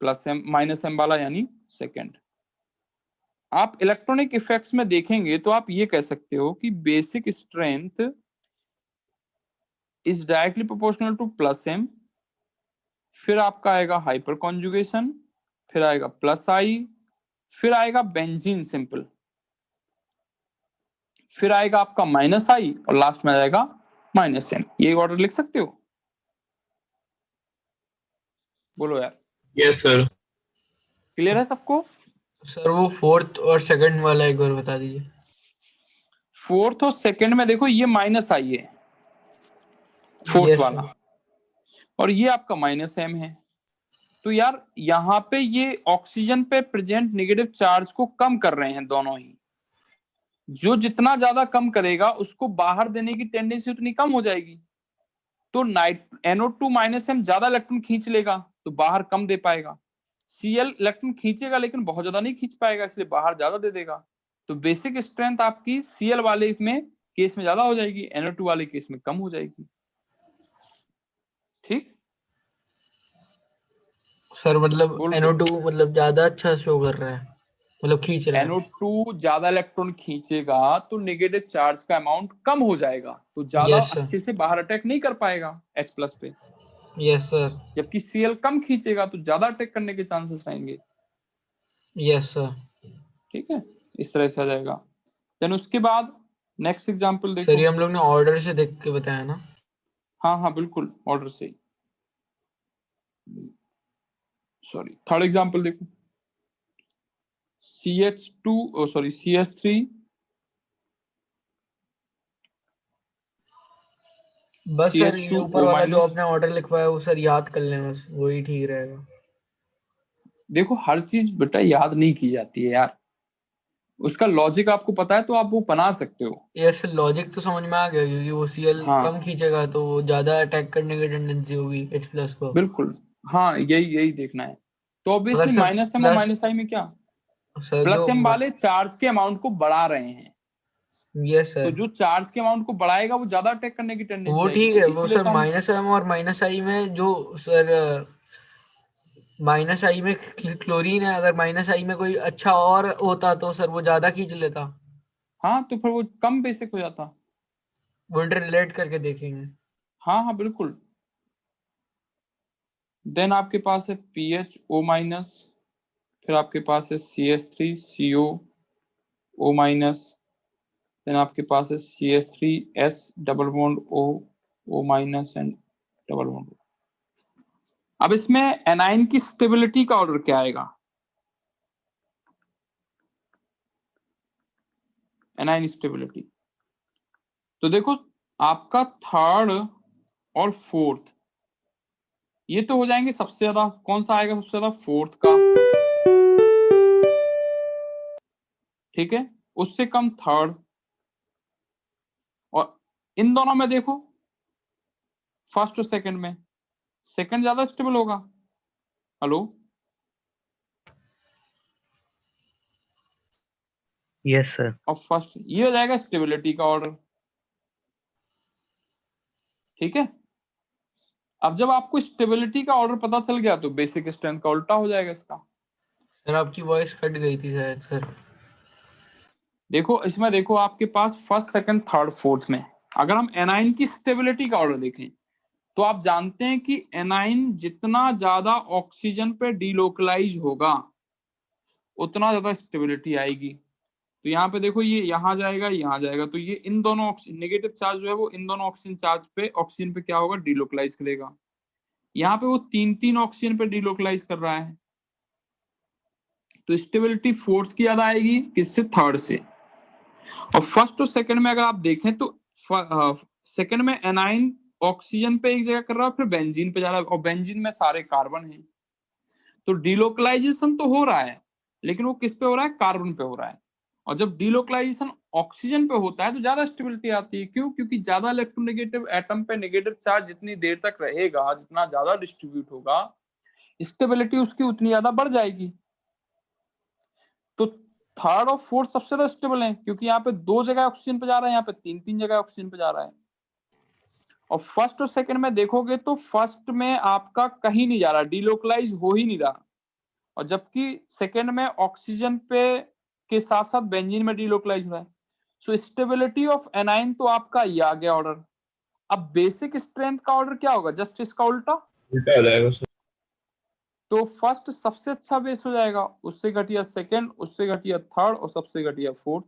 प्लस एम, माइनस एम वाला यानी सेकेंड। आप इलेक्ट्रॉनिक इफेक्ट्स में देखेंगे तो आप ये कह सकते हो कि basic strength is directly proportional to plus M, फिर आपका आएगा हाइपर कॉन्जुगेशन, फिर आएगा प्लस आई, फिर आएगा बेंजीन सिंपल, फिर आएगा आपका माइनस आई, और लास्ट में आ जाएगा माइनस एम। ये ऑर्डर लिख सकते हो? बोलो यार, यस सर। क्लियर है सबको? सर वो फोर्थ और सेकंड वाला एक बार बता दीजिए। फोर्थ और सेकंड में देखो ये माइनस आई है, फोर्थ यस वाला, और ये आपका माइनस एम है। तो यार यहाँ पे ये ऑक्सीजन पे प्रेजेंट नेगेटिव चार्ज को कम कर रहे हैं दोनों ही। जो जितना ज्यादा कम करेगा उसको बाहर देने की टेंडेंसी उतनी कम हो जाएगी। तो NO2 माइनस एम ज्यादा इलेक्ट्रॉन खींच लेगा तो बाहर कम दे पाएगा। Cl इलेक्ट्रॉन खींचेगा लेकिन बहुत ज्यादा नहीं खींच पाएगा, इसलिए बाहर ज्यादा दे देगा। तो बेसिक स्ट्रेंथ आपकी Cl वाले में केस में ज्यादा हो जाएगी, NO2 वाले केस में कम हो जाएगी। ठीक सर, मतलब बोल दो। NO2 मतलब ज्यादा अच्छा शो कर रहा है, मतलब खींच रहा है। NO2 ज्यादा इलेक्ट्रॉन खींचेगा तो नेगेटिव चार्ज का अमाउंट कम हो जाएगा, तो ज्यादा यस सर, अच्छे से बाहर अटैक नहीं कर पाएगा H+ पे। यस सर, जबकि Cl कम खींचेगा तो ज्यादा अटैक करने के चांसेस रहेंगे। Yes sir. ठीक है, इस तरह से आ जाएगा। देन उसके बाद नेक्स्ट एग्जांपल सर देखो। ये हम लोग ने ऑर्डर से देख के बताया ना। हाँ हाँ बिल्कुल, ऑर्डर से। सॉरी, थर्ड एग्जांपल देखो। CH3 बस सर ये ऊपर CH2O वाला जो माइनस। आपने ऑर्डर लिखवाया वो सर याद कर लें, बस वही ठीक रहेगा। देखो हर चीज बेटा याद नहीं की जाती है यार, उसका लॉजिक आपको पता है तो आप वो बना सकते हो। यस सर, लॉजिक तो समझ में आ गया, क्योंकि वो Cl हाँ कम खींचेगा तो वो ज्यादा अटैक करने की टेंडेंसी होगी H+ को। बिल्कुल, हाँ यही देखना है। तो अगर ऑब्वियसली सर माइनस एम और प्लस, माइनस आई में क्या, सर प्लस जो एम वाले चार्ज के अमाउंट को बढ़ा रहे हैं। यस तो सर जो चार्ज के अमाउंट को बढ़ाएगा वो ज्यादा अटैक करने की वो टेंडेंसी आएगी, ठीक तो है, वो इसलिए सर तो हम। माइनस एम और माइनस आई में जो सर माइनस आई में क्लोरीन है, अगर माइनस आई में कोई अच्छा और होता तो सर वो ज्यादा खींच लेता। हाँ तो फिर वो कम बेसिक हो जाता। वो इंटर रिलेट करके देखेंगे। हाँ हाँ बिल्कुल। देन आपके पास है PHO माइनस, फिर आपके पास है CH3CO माइनस, देन आपके पास है CH3S double bond O minus and double bond O। अब इसमें एनाइन की स्टेबिलिटी का ऑर्डर क्या आएगा? एनाइन स्टेबिलिटी, तो देखो आपका थर्ड और फोर्थ ये तो हो जाएंगे सबसे ज्यादा। कौन सा आएगा सबसे ज्यादा? फोर्थ का, ठीक है, उससे कम थर्ड, और इन दोनों में देखो फर्स्ट और सेकंड में सेकंड ज्यादा स्टेबल होगा। Hello, yes sir. और फर्स्ट ये हो जाएगा स्टेबिलिटी का ऑर्डर। ठीक है, अब जब आपको स्टेबिलिटी का ऑर्डर पता चल गया तो बेसिक स्ट्रेंथ का उल्टा हो जाएगा इसका। सर आपकी वॉइस कट गई थी शायद सर। देखो इसमें, देखो आपके पास फर्स्ट सेकंड थर्ड फोर्थ में अगर हम एनाइन की स्टेबिलिटी का ऑर्डर देखें तो आप जानते हैं कि एनाइन जितना ज्यादा ऑक्सीजन पे डीलोकलाइज होगा उतना ज्यादा स्टेबिलिटी आएगी। तो यहाँ पे देखो ये यहाँ जाएगा यहाँ जाएगा, तो ये इन दोनों नेगेटिव चार्ज जो है वो इन दोनों ऑक्सीजन पे क्या होगा, डीलोकलाइज करेगा। यहाँ पे वो तीन तीन ऑक्सीजन पे डीलोकलाइज कर रहा है, तो स्टेबिलिटी फोर्थ की ज्यादा आएगी किससे, थर्ड से। और फर्स्ट और सेकंड में अगर आप देखें तो सेकंड में एनाइन ऑक्सीजन पे एक जगह कर रहा है, फिर बेंजीन पे जा रहा है, और बेंजीन में सारे कार्बन हैं, तो डीलोकलाइजेशन तो हो रहा है लेकिन वो किस पे हो रहा है, कार्बन पे हो रहा है। और जब डीलोकलाइजेशन ऑक्सीजन पे होता है तो ज्यादा स्टेबिलिटी आती है। क्यों? क्योंकि ज्यादा इलेक्ट्रोनेगेटिव एटम पे नेगेटिव चार्ज जितनी देर तक रहेगा, जितना ज्यादा डिस्ट्रीब्यूट होगा, स्टेबिलिटी उसकी उतनी ज्यादा बढ़ जाएगी। तो थर्ड और फोर्थ सबसे ज्यादा स्टेबल है क्योंकि यहाँ पे दो जगह ऑक्सीजन पे जा रहा है, यहाँ पे तीन तीन जगह ऑक्सीजन पे जा रहा है। और फर्स्ट और सेकंड में देखोगे तो फर्स्ट में आपका कहीं नहीं जा रहा, डीलोकलाइज हो ही नहीं रहा, और जबकि सेकंड में ऑक्सीजन पे के साथ साथ बेंजीन में डीलोकलाइज हुआ है। सो स्टेबिलिटी ऑफ एनाइन तो आपका ये आ गया ऑर्डर। अब बेसिक स्ट्रेंथ का ऑर्डर क्या होगा, जस्ट इसका उल्टा। उल्टा हो जाएगा सर। तो फर्स्ट सबसे अच्छा बेस हो जाएगा, उससे घटिया सेकंड, उससे घटिया थर्ड, और सबसे घटिया फोर्थ।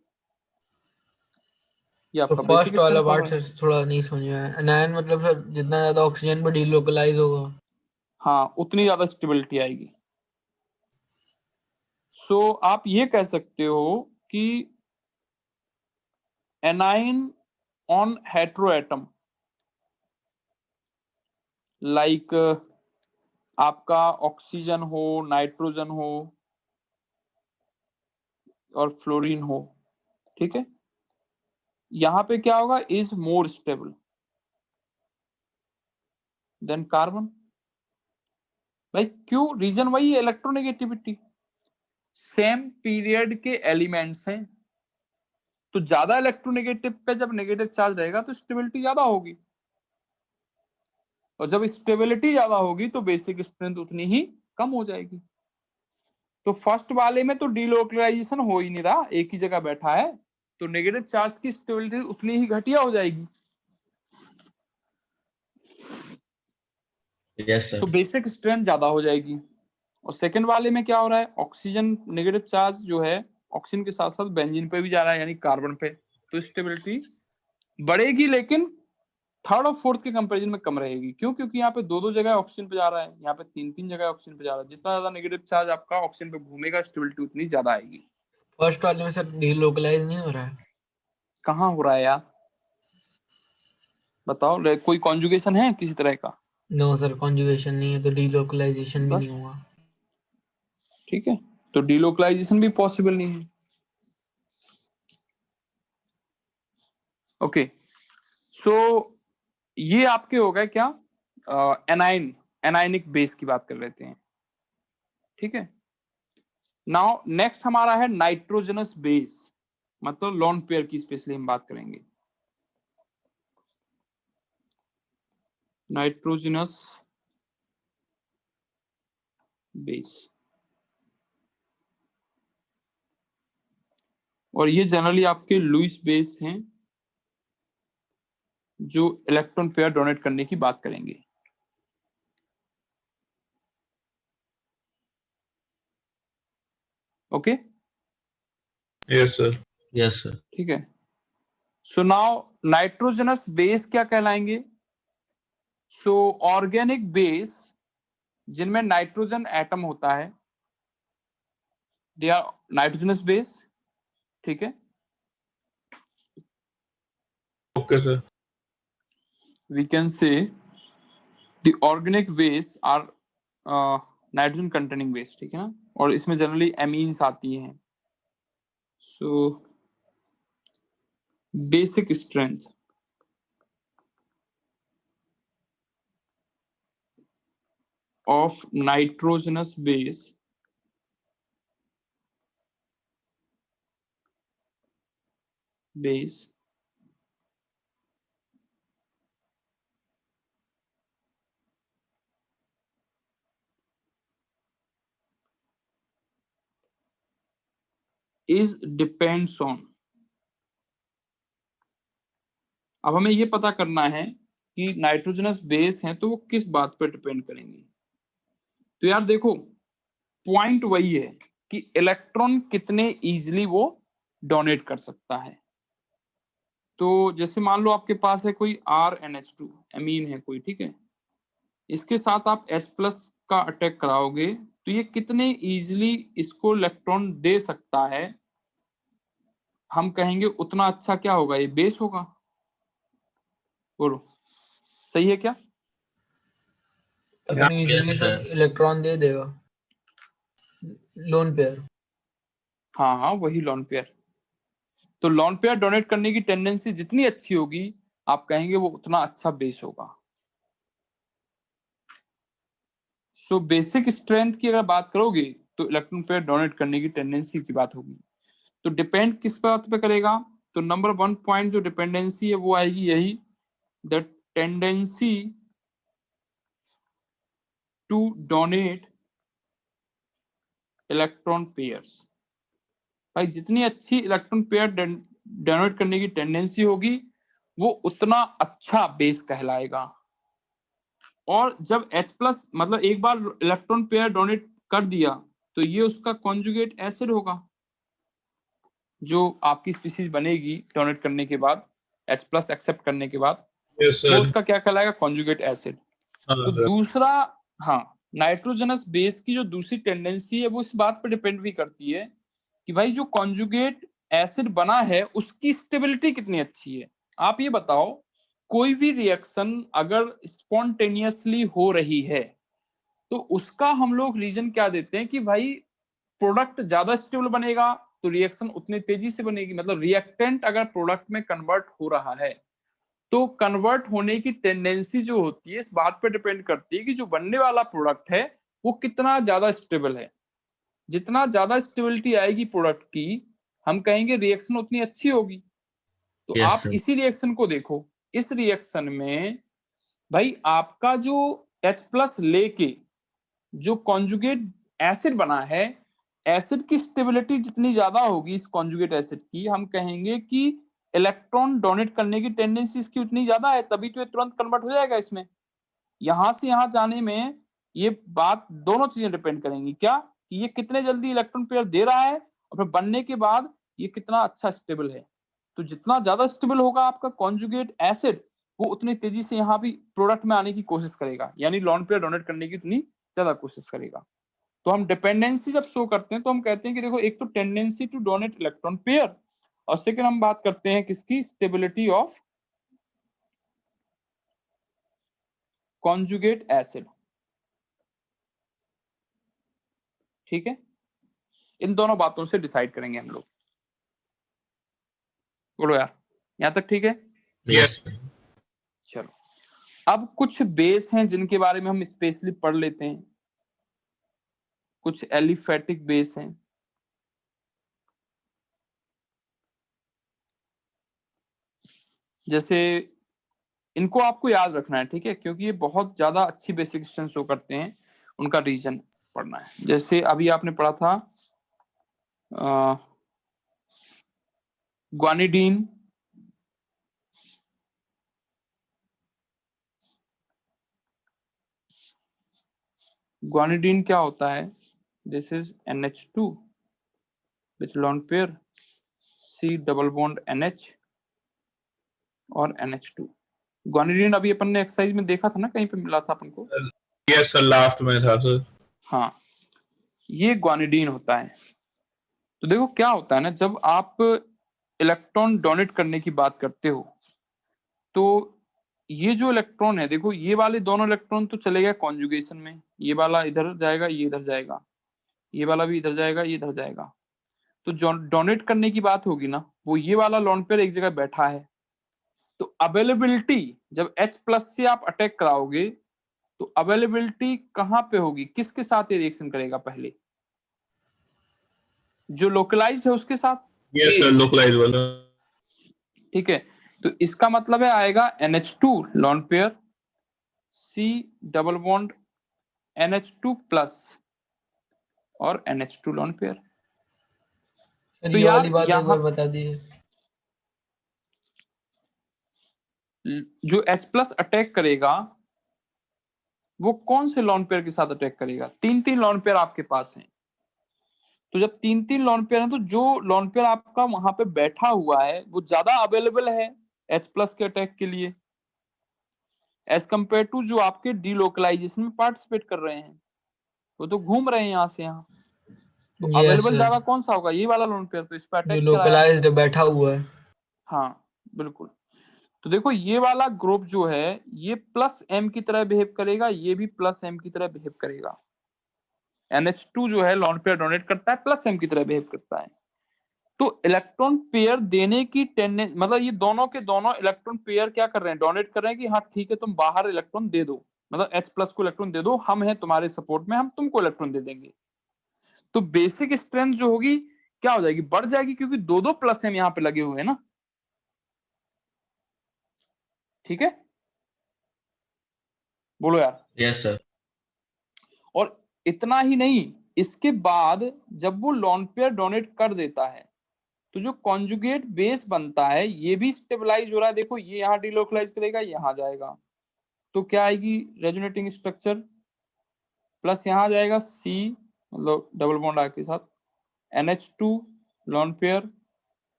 ये तो आपका बेसिक फर्स्ट वाला स्ट्रेंथ पार्ट होगा। सर थोड़ा नहीं समझ में आया। एनायन मतलब सर जितना ज्यादा ऑक्सीजन पर डीलोकलाइज होगा। हाँ, उतनी ज्यादा स्टेबिलिटी आएगी। सो आप ये कह सकते हो कि एनाइन ऑन हेट्रोएटम लाइक आपका ऑक्सीजन हो, नाइट्रोजन हो और फ्लोरीन हो, ठीक है, यहां पे क्या होगा, is more stable then carbon. भाई क्यों? रीजन वही है, इलेक्ट्रोनेगेटिविटी। सेम पीरियड के एलिमेंट्स हैं, तो ज्यादा इलेक्ट्रोनेगेटिव पे जब नेगेटिव चार्ज रहेगा तो स्टेबिलिटी ज्यादा होगी, और जब स्टेबिलिटी ज्यादा होगी तो बेसिक स्ट्रेंथ उतनी ही कम हो जाएगी। तो फर्स्ट वाले में तो डीलोकलाइजेशन हो ही नहीं रहा, एक ही जगह बैठा है, तो नेगेटिव चार्ज की स्टेबिलिटी उतनी ही घटिया हो जाएगी। यस तो सर। बेसिक स्ट्रेंथ ज्यादा हो जाएगी। और सेकंड वाले में क्या हो रहा है, ऑक्सीजन नेगेटिव चार्ज जो है ऑक्सीजन के साथ साथ बेंजीन पे भी जा रहा है, यानी कार्बन पे, तो स्टेबिलिटी बढ़ेगी लेकिन थर्ड और फोर्थ के कंपैरिजन में कम रहेगी। क्यों? क्योंकि यहाँ पे दो दो जगह ऑक्सीजन पे जा रहा है, यहाँ पे तीन तीन जगह ऑक्सीजन पे जा रहा है। जितना ज्यादा नेगेटिव चार्ज आपका ऑक्सीजन पे घूमेगा, स्टेबिलिटी उतनी ज्यादा आएगी। फर्स्ट वाले में सर डीलोकलाइज नहीं हो रहा है। कहाँ हो रहा है यार, बताओ, कोई कॉन्जुगेशन है किसी तरह का? नो सर, कॉन्जुगेशन नहीं है तो डीलोकलाइजेशन भी बस नहीं हुआ। ठीक है, तो डीलोकलाइजेशन भी पॉसिबल नहीं है। ओके, सो ये आपके हो गए क्या, एनाइनिक बेस की बात कर लेते हैं, ठीक है। नाउ नेक्स्ट हमारा है नाइट्रोजनस बेस, मतलब लॉन पेयर की स्पेशली हम बात करेंगे। नाइट्रोजनस बेस, और ये जनरली आपके लुईस बेस हैं जो इलेक्ट्रॉन पेयर डोनेट करने की बात करेंगे। Okay, yes sir. Yes sir. ठीक है। सो नाउ नाइट्रोजनस बेस क्या कहलाएंगे? सो ऑर्गेनिक बेस जिनमें नाइट्रोजन एटम होता है, दे आर नाइट्रोजनस बेस, ठीक है। Okay sir. We can say the organic base are nitrogen containing base, ठीक है ना, और इसमें जनरली एमीन्स आती हैं। So basic strength of nitrogenous base base is depends on. अब हमें ये पता करना है कि नाइट्रोजनस बेस हैं तो वो किस बात पर डिपेंड करेंगे। तो यार देखो, पॉइंट वही है कि इलेक्ट्रॉन कितने इजीली वो डोनेट कर सकता है। तो जैसे मान लो आपके पास है कोई RNH2 एमीन है कोई, ठीक है, इसके साथ आप H+ का अटैक कराओगे तो ये कितने इजीली इसको इलेक्ट्रॉन दे सकता है, हम कहेंगे उतना अच्छा क्या होगा, ये बेस होगा। बोलो सही है क्या? अपनी इजीली Yes, तो sir. इलेक्ट्रॉन दे देगा लोन पेयर। हाँ हाँ, वही लॉन पेयर। तो लॉन पेयर डोनेट करने की टेंडेंसी जितनी अच्छी होगी, आप कहेंगे वो उतना अच्छा बेस होगा। सो बेसिक स्ट्रेंथ की अगर बात करोगे तो इलेक्ट्रॉन पेयर डोनेट करने की टेंडेंसी की बात होगी। तो डिपेंड किस बात पे करेगा? तो नंबर 1 पॉइंट जो डिपेंडेंसी है वो आएगी यही, the tendency to donate electron pairs. भाई जितनी अच्छी इलेक्ट्रॉन पेयर डोनेट करने की टेंडेंसी होगी वो उतना अच्छा बेस कहलाएगा। और जब H+ मतलब एक बार इलेक्ट्रॉन पेयर डोनेट कर दिया तो ये उसका कॉन्जुगेट एसिड होगा, जो आपकी स्पीसीज बनेगी डोनेट करने के बाद, H+ एक्सेप्ट करने के बाद Yes, वो sir. उसका क्या कहलाएगा, कॉन्जुगेट एसिड। हाँ, तो sir. दूसरा, हाँ, नाइट्रोजनस बेस की जो दूसरी टेंडेंसी है वो इस बात पर डिपेंड भी करती है कि भाई जो कॉन्जुगेट एसिड बना है उसकी स्टेबिलिटी कितनी अच्छी है। आप ये बताओ, कोई भी रिएक्शन अगर स्पॉन्टेनियसली हो रही है तो उसका हम लोग रीजन क्या देते हैं कि भाई प्रोडक्ट ज्यादा स्टेबल बनेगा तो रिएक्शन उतनी तेजी से बनेगी। मतलब रिएक्टेंट अगर प्रोडक्ट में कन्वर्ट हो रहा है तो कन्वर्ट होने की टेंडेंसी जो होती है इस बात पे डिपेंड करती है कि जो बनने वाला प्रोडक्ट है वो कितना ज्यादा स्टेबल है। जितना ज्यादा स्टेबिलिटी आएगी प्रोडक्ट की, हम कहेंगे रिएक्शन उतनी अच्छी होगी। तो Yes, आप sir. इसी रिएक्शन को देखो, इस रिएक्शन में भाई आपका जो H+ लेके जो कॉन्जुगेट एसिड बना है, एसिड की स्टेबिलिटी जितनी ज्यादा होगी इस कॉन्जुगेट एसिड की, हम कहेंगे कि इलेक्ट्रॉन डोनेट करने की टेंडेंसी इसकी उतनी ज्यादा है, तभी तो ये तुरंत कन्वर्ट हो जाएगा इसमें। यहां से यहां जाने में ये बात दोनों चीजें डिपेंड करेंगी, क्या कि ये कितने जल्दी इलेक्ट्रॉन पेयर दे रहा है और फिर बनने के बाद ये कितना अच्छा स्टेबल है। तो जितना ज्यादा स्टेबल होगा आपका कॉन्जुगेट एसिड, वो उतनी तेजी से यहाँ भी प्रोडक्ट में आने की कोशिश करेगा, यानी लॉन पेयर डोनेट करने की उतनी ज्यादा कोशिश करेगा। तो हम डिपेंडेंसी जब शो करते हैं तो हम कहते हैं कि देखो, एक तो tendency to donate electron pair, और सेकंड हम बात करते हैं किसकी, स्टेबिलिटी ऑफ कॉन्जुगेट एसिड। ठीक है, इन दोनों बातों से डिसाइड करेंगे हम लोग। बोलो यार, यहां तक ठीक है? Yes, sir. चलो, अब कुछ बेस हैं जिनके बारे में हम स्पेशली पढ़ लेते हैं। कुछ एलिफेटिक बेस हैं, जैसे इनको आपको याद रखना है, ठीक है, क्योंकि ये बहुत ज्यादा अच्छी बेसिक स्ट्रेंथ शो करते हैं, उनका रीजन पढ़ना है। जैसे अभी आपने पढ़ा था ग्वानिडीन, ग्वानिडीन क्या होता है, this is NH2 with lone pair C double bond NH और NH2। ग्वानिडीन अभी अपन ने एक्सरसाइज में देखा था ना, कहीं पे मिला था अपन को। Yes, sir. Last में था, sir. हाँ, ये ग्वानिडीन होता है। तो देखो क्या होता है ना, जब आप इलेक्ट्रॉन डोनेट करने की बात करते हो तो ये जो इलेक्ट्रॉन है, देखो ये वाले दोनों इलेक्ट्रॉन तो चले गए कॉन्जुगेशन में, ये वाला इधर जाएगा, ये इधर जाएगा, ये वाला भी इधर जाएगा, ये इधर जाएगा। तो जो डोनेट करने की बात होगी ना, वो ये वाला लॉन पेयर एक जगह बैठा है। तो अवेलेबिलिटी, जब H+ से आप अटैक कराओगे तो अवेलेबिलिटी कहां पे होगी, किसके साथ ये रिएक्शन करेगा, पहले जो लोकलाइज्ड है उसके साथ। Yes, sir. Localized वाला. ठीक है, तो इसका मतलब है आएगा NH2 lone pair C double bond NH2 plus और NH2 लॉन पेयर। सर तो ये वाली यार बात एक यहाँ बार बता दीजिए। जो H प्लस अटैक करेगा वो कौन से लॉन पेयर के साथ अटैक करेगा? तीन तीन लॉन पेयर आपके पास हैं, तो जब तीन तीन लॉन पेयर हैं तो जो लॉन पेयर आपका वहां पे बैठा हुआ है वो ज्यादा अवेलेबल है H प्लस के अटैक के लिए एज कम्पेयर टू जो आपके डीलोकलाइजेशन में पार्टिसिपेट कर रहे हैं, वो तो घूम रहे हैं यहाँ से यहाँ, तो यस अवेलेबल ज्यादा सर, कौन सा होगा? ये वाला लॉन पेयर, तो इस पर जो अटैक कराया। लोकलाइज्ड बैठा हुआ है। हाँ बिल्कुल। तो देखो ये वाला ग्रुप जो है ये प्लस M की तरह बिहेव करेगा, ये भी प्लस M की तरह बिहेव करेगा। NH2 जो है लॉन पेयर डोनेट करता है, प्लस M की तरह बिहेव करता है। तो इलेक्ट्रॉन पेयर देने की टेंडेंसी, मतलब ये दोनों के दोनों इलेक्ट्रॉन पेयर क्या कर रहे हैं? डोनेट कर रहे हैं कि हाँ ठीक है तुम बाहर इलेक्ट्रॉन दे दो, मतलब H प्लस को इलेक्ट्रॉन दे दो, हम हैं तुम्हारे सपोर्ट में, हम तुमको इलेक्ट्रॉन दे देंगे। तो बेसिक स्ट्रेंथ जो होगी क्या हो जाएगी? बढ़ जाएगी, क्योंकि दो दो प्लस M यहाँ पे लगे हुए हैं ना। ठीक है, बोलो यार। Yes sir. और इतना ही नहीं, इसके बाद जब वो लॉन पेयर डोनेट कर देता है तो जो कॉन्जुगेट बेस बनता है ये भी स्टेबलाइज हो रहा है। देखो ये यहाँ डिलोकलाइज करेगा, यहाँ जाएगा, तो क्या आएगी? रेजोनेटिंग स्ट्रक्चर प्लस यहाँ जाएगा C, मतलब डबल बॉन्ड आर के साथ NH2 लॉन पेयर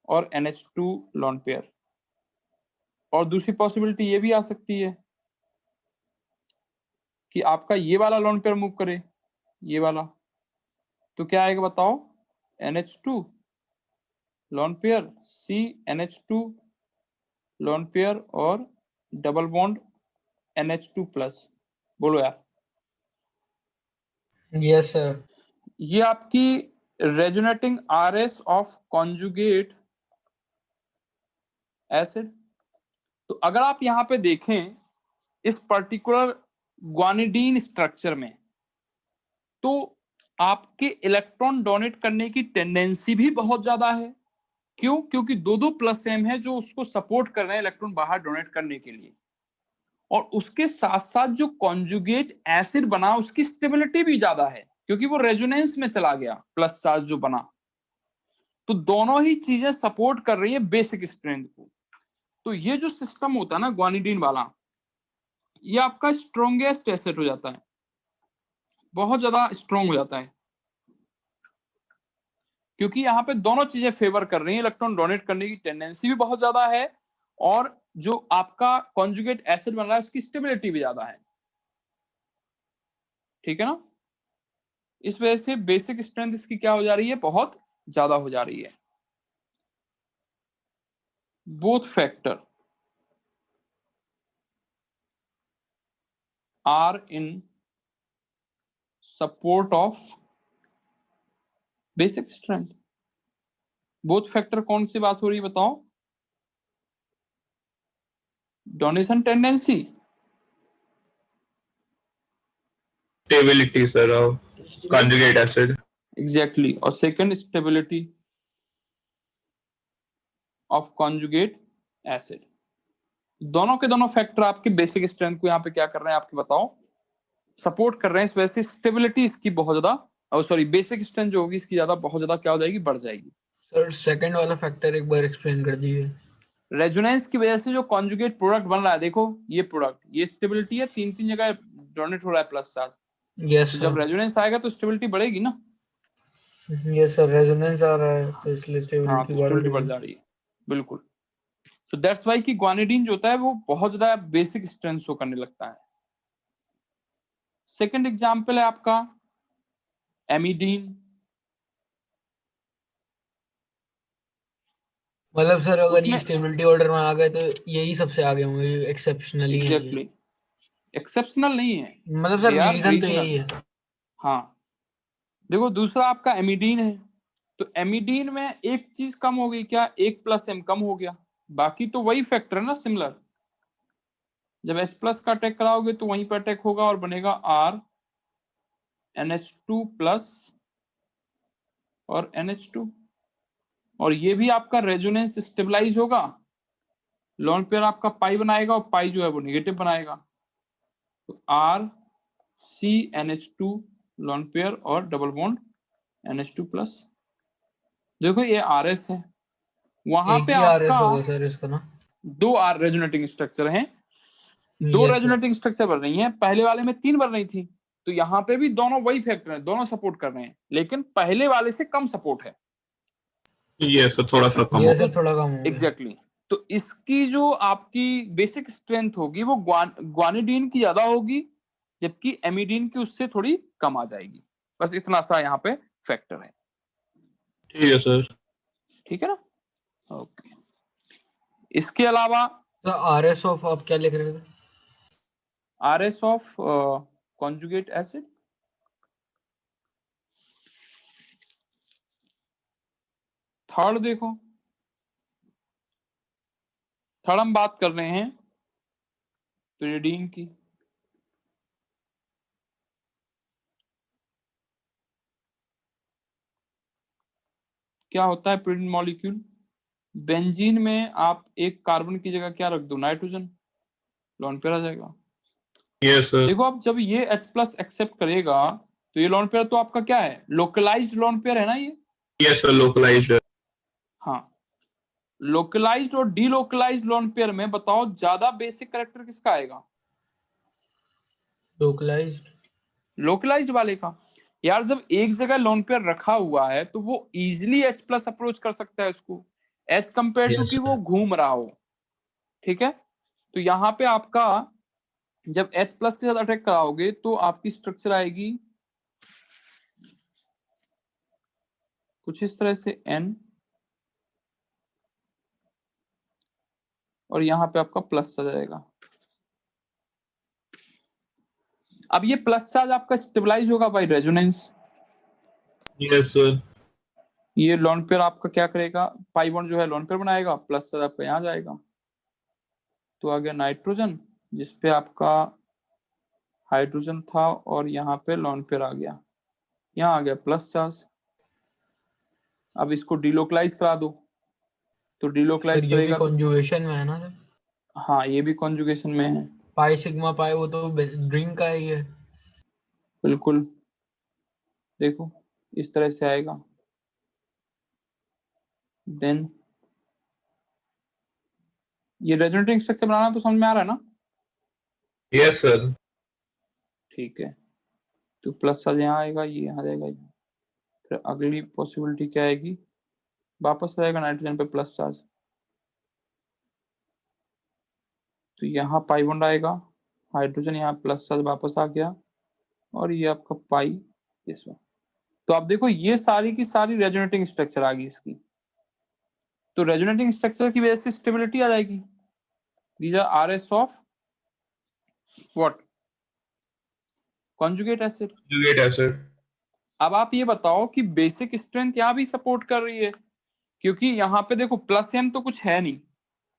और NH2 लॉन पेयर। और दूसरी पॉसिबिलिटी ये भी आ सकती है कि आपका ये वाला लॉन पेयर मूव करे, ये वाला, तो क्या आएगा बताओ? NH2 lone pair C NH2 lone pair और डबल बॉन्ड NH2 प्लस। बोलो यार। Yes sir. ये आपकी resonating RS of conjugate acid. तो अगर आप यहाँ पे देखें इस पर्टिकुलर ग्वानिडीन स्ट्रक्चर में, तो आपके इलेक्ट्रॉन डोनेट करने की टेंडेंसी भी बहुत ज्यादा है। क्यों? क्योंकि दो दो प्लस M है जो उसको सपोर्ट कर रहे हैं इलेक्ट्रॉन बाहर डोनेट करने के लिए, और उसके साथ साथ जो कॉन्जुगेट एसिड बना उसकी स्टेबिलिटी भी ज्यादा है, क्योंकि वो रेजोनेंस में चला गया प्लस चार्ज जो बना। तो दोनों ही चीजें सपोर्ट कर रही है बेसिक स्ट्रेंथ को। तो ये जो सिस्टम होता है ना ग्वानिडीन वाला, ये आपका स्ट्रॉन्गेस्ट एसिड हो जाता है, बहुत ज्यादा स्ट्रॉन्ग हो जाता है, क्योंकि यहाँ पे दोनों चीजें फेवर कर रही हैं, इलेक्ट्रॉन डोनेट करने की टेंडेंसी भी बहुत ज्यादा है और जो आपका कॉन्जुगेट एसिड बन रहा है उसकी स्टेबिलिटी भी ज्यादा है। ठीक है ना? इस वजह से बेसिक स्ट्रेंथ इसकी क्या हो जा रही है? बहुत ज्यादा हो जा रही है। Both factor are in support of basic strength. Both factor कौन सी बात हो रही है बताओ? Donation tendency, stability sir of conjugate acid। Exactly, और second stability of conjugate acid. दोनों के दोनों फैक्टर आपके बेसिक स्ट्रेंथ को यहाँ पे क्या कर रहे हैं आपके बताओ? सपोर्ट कर रहे हैं। इस वजह से स्टेबिलिटी इसकी बहुत ज्यादा, सॉरी बेसिक स्ट्रेंथ जो होगी इसकी ज्यादा, बहुत ज्यादा क्या हो जाएगी? बढ़ जाएगी। सर सेकंड वाला फैक्टर एक बार एक्सप्लेन कर दीजिए। रेजोनेंस की वजह से जो कॉन्जुगेट प्रोडक्ट बन रहा है, देखो ये प्रोडक्ट, ये स्टेबिलिटी है, तीन तीन जगह डोनेट हो रहा है प्लस चार्ज, यस तो जब सर। रेजोनेंस आएगा तो स्टेबिलिटी बढ़ेगी ना। यस सर, रेजोनेंस आ रहा है तो इसलिए हाँ, स्टेबिलिटी तो बढ़ स्टेबिलिटी रही बढ़ है। जा रही है, बिल्कुल। तो दैट्स वाई कि ग्वानिडीन जो होता है वो बहुत ज्यादा बेसिक स्ट्रेंथ शो करने लगता है। सेकंड एग्जांपल है आपका एमिडीन। मतलब सर अगर ये उसमें स्टेबिलिटी ऑर्डर में आ गए तो यही सबसे आगे होंगे, एक्सेप्शनली यही है। एग्जैक्टली एक्सेप्शनल नहीं है, मतलब सर दे आर रीजन तो रीजनल। यही है। हाँ, देखो दूसरा आपका एमिडीन है, तो एमिडीन में एक चीज कम हो गई, क्या? एक प्लस M कम हो गया, बाकी तो वही फैक्टर है ना, सिमिलर। जब H प्लस का अटैक कराओगे तो वहीं पर अटैक होगा और बनेगा R NH2 प्लस और NH2, और ये भी आपका रेजोनेंस स्टेबलाइज होगा लोन पेयर आपका पाई बनाएगा और पाई जो है वो नेगेटिव बनाएगा। तो RCNH2 लोन पेयर और डबल बॉन्ड NH2+। देखो ये RS है, वहां एक पे ही आपका RS होगा सर इसका ना? 2 रेजोनेटिंग स्ट्रक्चर हैं, 2 Yes, sir. रेजोनेटिंग स्ट्रक्चर बन रही हैं। पहले वाले में 3 बन रही थी, तो यहाँ पे भी दोनों वही फैक्टर हैं, दोनों सपोर्ट कर रहे हैं, लेकिन पहले वाले से कम सपोर्ट है। ये सर थोड़ा सा कम ये होगा। सर थोड़ा कम हो गया। एग्जैक्टली तो इसकी जो आपकी बेसिक स्ट्रेंथ होगी वो ग्वानिडीन की ज्यादा होगी, जबकि एमिडीन की उससे थोड़ी कम आ जाएगी। बस इतना सा यहाँ पे फैक्टर है। ठीक है सर। ठीक है ना? ओके। इसके अलावा तो RS ऑफ आप क्या लिख रहे थे? RS of conjugate acid, third देखो, थर्ड हम बात कर रहे हैं pyridine की। क्या होता है pyridine मॉलिक्यूल? बेंजीन में आप एक कार्बन की जगह क्या रख दो, नाइट्रोजन, लोन पेयर आ जाएगा। Yes sir. देखो अब जब ये H+ एक्सेप्ट करेगा तो ये लोन पेयर तो आपका क्या है, लोकलाइज्ड लोन पेयर है ना ये। यस सर, लोकलाइज्ड है। हाँ, लोकलाइज्ड और डीलोकलाइज्ड लोन पेयर में बताओ ज्यादा बेसिक कैरेक्टर किसका आएगा? लोकलाइज्ड। लोकलाइज्ड वाले का। यार जब एक जगह लोन पेयर रखा हुआ है तो वो इजिली H+ अप्रोच कर सकता है उसको, एज कंपेयर टू Yes, कि sir. वो घूम रहा हो। ठीक है, तो यहाँ पे आपका जब H+ के साथ अटैक कराओगे तो आपकी स्ट्रक्चर आएगी कुछ इस तरह से N, और यहाँ पे आपका प्लस आ जाएगा। अब ये प्लस चार्ज आपका स्टेबलाइज होगा बाय रेजोनेंस। Yes sir. ये लोन पेयर आपका क्या करेगा, पाई बॉन्ड जो है लोन पेयर बनाएगा, प्लस चार्ज आपका यहाँ जाएगा, तो आ गया नाइट्रोजन जिसपे आपका हाइड्रोजन था और यहाँ पे लोन पेयर आ गया, यहाँ आ गया प्लस चार्ज। अब इसको डिलोकलाइज करा दो, तो सर डिलोकलाइज ये भी करेगा तो कॉन्जुगेशन में है ना सर? हाँ ये भी कॉन्जुगेशन में है। पाई सिग्मा पाई वो तो ड्रिंक का ही है। बिल्कुल, देखो इस तरह से आएगा। देन ये रेजोनेटिंग स्ट्रक्चर बनाना तो समझ में आ रहा है ना? Yes sir. ठीक है, तो प्लस चार्ज यहाँ आएगा, ये यहाँ जाएगा, फिर अगली पॉसिबिलिटी क्या आएगी, वापस आ जाएगा नाइट्रोजन पे प्लस चार्ज, तो यहाँ पाई बॉन्ड आएगा, हाइड्रोजन यहाँ प्लस चार्ज वापस आ गया, और ये आपका पाई इस में। तो आप देखो ये सारी की सारी रेजोनेटिंग स्ट्रक्चर आ गई इसकी, तो रेजोनेटिंग स्ट्रक्चर की वजह से स्टेबिलिटी आ जाएगी। These are RS of what, conjugate acid. Conjugate acid. अब आप ये बताओ कि बेसिक स्ट्रेंथ यहाँ भी सपोर्ट कर रही है, क्योंकि यहाँ पे देखो प्लस M तो कुछ है नहीं,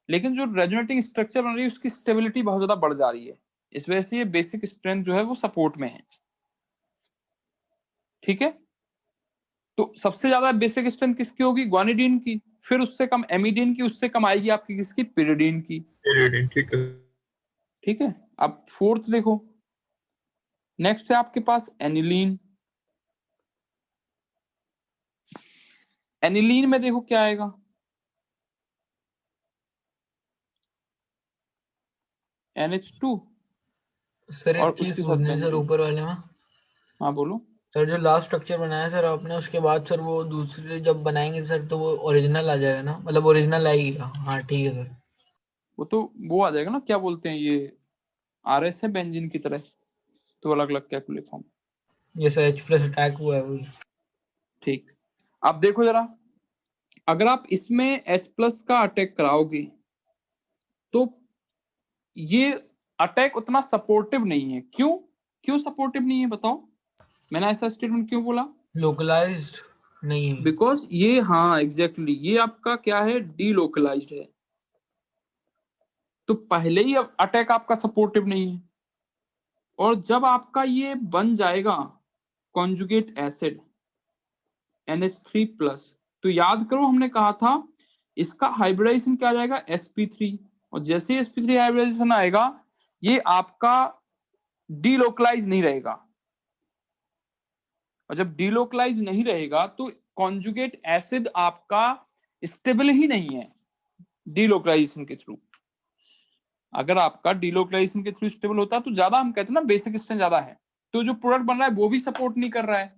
लेकिन जो रेजोनेटिंग स्ट्रक्चर बन रही है उसकी स्टेबिलिटी बहुत ज्यादा बढ़ जा रही है, इस वजह से ये बेसिक स्ट्रेंथ जो है वो सपोर्ट में है। ठीक है, तो सबसे ज्यादा बेसिक स्ट्रेंथ किसकी होगी, ग्वानिडीन की, फिर उससे कम एमिडीन की, उससे कम आएगी आपकी किसकी, pyridine की। ठीक है। ठीक है, अब फोर्थ देखो, नेक्स्ट है आपके पास एनिलीन। एनिलीन में देखो क्या आएगा, NH2 सर और एक चीज उसके साथ पूछनी है सर बेंजीन। ऊपर वाले में। हाँ बोलो। सर जो लास्ट स्ट्रक्चर बनाया सर आपने उसके बाद सर वो दूसरे जब बनाएंगे सर तो वो ओरिजिनल आ जाएगा ना, मतलब ओरिजिनल आएगा? हाँ ठीक है सर। वो तो वो आ जाएगा ना, क्या बोलते हैं ये RS है बेंजीन की तरह, तो अलग अलग कैलकुलेट फॉर्म। ये सर H+ अटैक हुआ है वो। ठीक, अब देखो जरा, अगर आप इसमें H+ का अटैक कराओगे तो ये अटैक उतना सपोर्टिव नहीं है। क्यों, क्यों सपोर्टिव नहीं है बताओ, मैंने ऐसा स्टेटमेंट क्यों बोला? लोकलाइज्ड नहीं है। बिकॉज ये, हाँ एग्जैक्टली ये आपका क्या है, डीलोकलाइज्ड है, तो पहले ही अटैक आपका सपोर्टिव नहीं है। और जब आपका ये बन जाएगा कॉन्जुगेट एसिड NH3+, तो याद करो हमने कहा था इसका हाइब्रिडाइजेशन क्या आ जाएगा, sp3, और जैसे ही sp3 हाइब्रिडाइजेशन आएगा ये आपका डीलोकलाइज नहीं रहेगा, और जब डीलोकलाइज नहीं रहेगा तो कॉन्जुगेट एसिड आपका स्टेबल ही नहीं है डीलोकलाइजेशन के थ्रू। अगर आपका डीलोकलाइजेशन के थ्रू स्टेबल होता तो ज्यादा, हम कहते हैं ना बेसिक स्ट्रेंथ ज्यादा है, तो जो प्रोडक्ट बन रहा है वो भी सपोर्ट नहीं कर रहा है,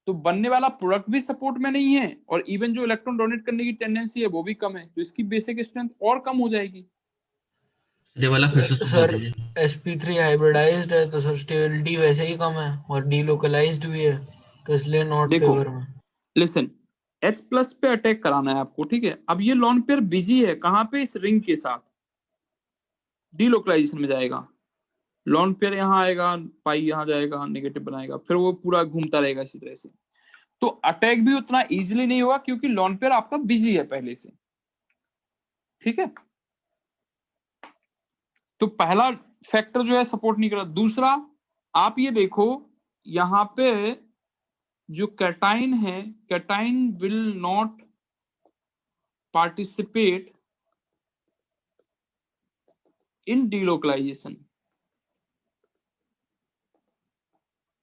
तो बनने वाला प्रोडक्ट भी सपोर्ट में नहीं है, और इवन जो इलेक्ट्रॉन डोनेट करने की टेंडेंसी है वो भी कम है, तो इसकी बेसिक स्ट्रेंथ और कम हो जाएगी। ये वाला फिर से सुना सर दीजिए। sp3 हाइब्रिडाइज्ड है तो सर स्टेबिलिटी वैसे ही कम है और डीलोकलाइज्ड भी है, तो इसलिए नॉट देखो फेवर में। लिसन, H प्लस पे अटैक कराना है आपको, ठीक है। अब ये लॉन पेयर बिजी है कहाँ पे, इस रिंग के साथ, डीलोकलाइजेशन में जाएगा, लॉन पेयर यहाँ आएगा, पाई यहाँ जाएगा, नेगेटिव बनाएगा, फिर वो पूरा घूमता रहेगा इसी तरह से, तो अटैक भी उतना इजीली नहीं होगा क्योंकि लॉन पेयर आपका बिजी है पहले से, ठीक है। तो पहला फैक्टर जो है सपोर्ट नहीं कर रहा। दूसरा आप ये देखो यहाँ पे जो कैटाइन है, cation will not participate in delocalization.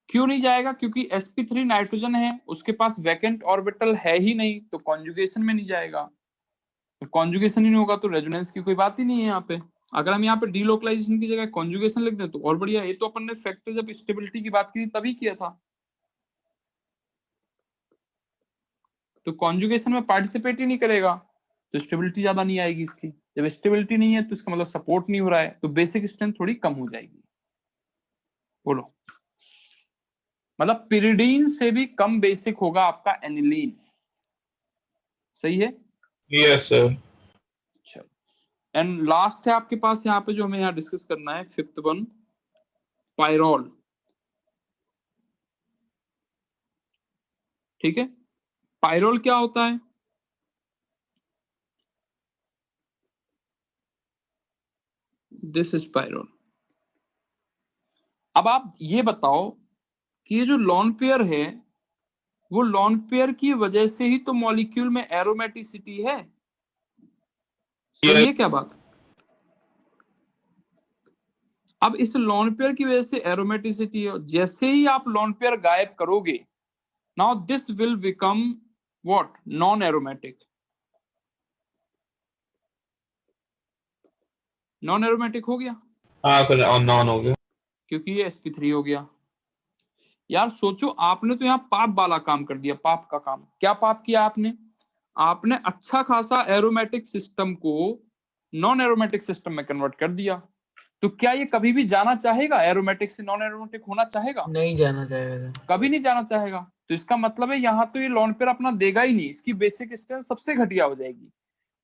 क्यों नहीं जाएगा, क्योंकि sp3 नाइट्रोजन है, उसके पास वैकेंट ऑर्बिटल है ही नहीं, तो कॉन्जुगेशन में नहीं जाएगा, तो कॉन्जुगेशन ही नहीं होगा तो रेजोनेंस की कोई बात ही नहीं है यहाँ पे। अगर हम यहाँ पे डीलोकलाइजेशन की जगह कॉन्जुगेशन लिख दें तो और बढ़िया। ये तो अपन ने फैक्टर जब स्टेबिलिटी की बात की थी तभी किया था, तो कॉन्जुगेशन में पार्टिसिपेट ही नहीं करेगा तो स्टेबिलिटी ज्यादा नहीं आएगी इसकी। जब स्टेबिलिटी नहीं है तो इसका मतलब सपोर्ट नहीं हो रहा है, तो बेसिक स्ट्रेंथ थोड़ी कम हो जाएगी। बोलो, मतलब पिरिडीन से भी कम बेसिक होगा आपका एनिलीन, सही है। Yes sir. चलो, एंड लास्ट है आपके पास यहाँ पे जो हमें यहाँ डिस्कस करना है, फिफ्थ वन, पायरोल, ठीक है। पायरोल क्या होता है, दिस इज पायरोल। अब आप ये बताओ कि ये जो लॉन पेयर है वो लॉन पेयर की वजह से ही तो मॉलिक्यूल में एरोमेटिसिटी है, सही है क्या बात। अब इस लॉन पेयर की वजह से एरोमेटिसिटी है, जैसे ही आप लॉन पेयर गायब करोगे, now this will become what, non aromatic. Non aromatic हो गया, हाँ सर, ऑन नॉन हो गया क्योंकि ये sp3 हो गया। यार सोचो, आपने तो यहाँ पाप वाला काम कर दिया, पाप का काम। क्या पाप किया आपने, आपने अच्छा खासा एरोमेटिक सिस्टम को नॉन एरोमेटिक सिस्टम में कन्वर्ट कर दिया, तो क्या ये कभी भी जाना चाहेगा, एरोमेटिक से नॉन एरोमेटिक होना चाहेगा, नहीं जाना चाहेगा, कभी नहीं जाना चाहेगा। तो इसका मतलब है यहाँ तो ये लॉन पेयर अपना देगा ही नहीं, इसकी बेसिक स्ट्रेंथ सबसे घटिया हो जाएगी।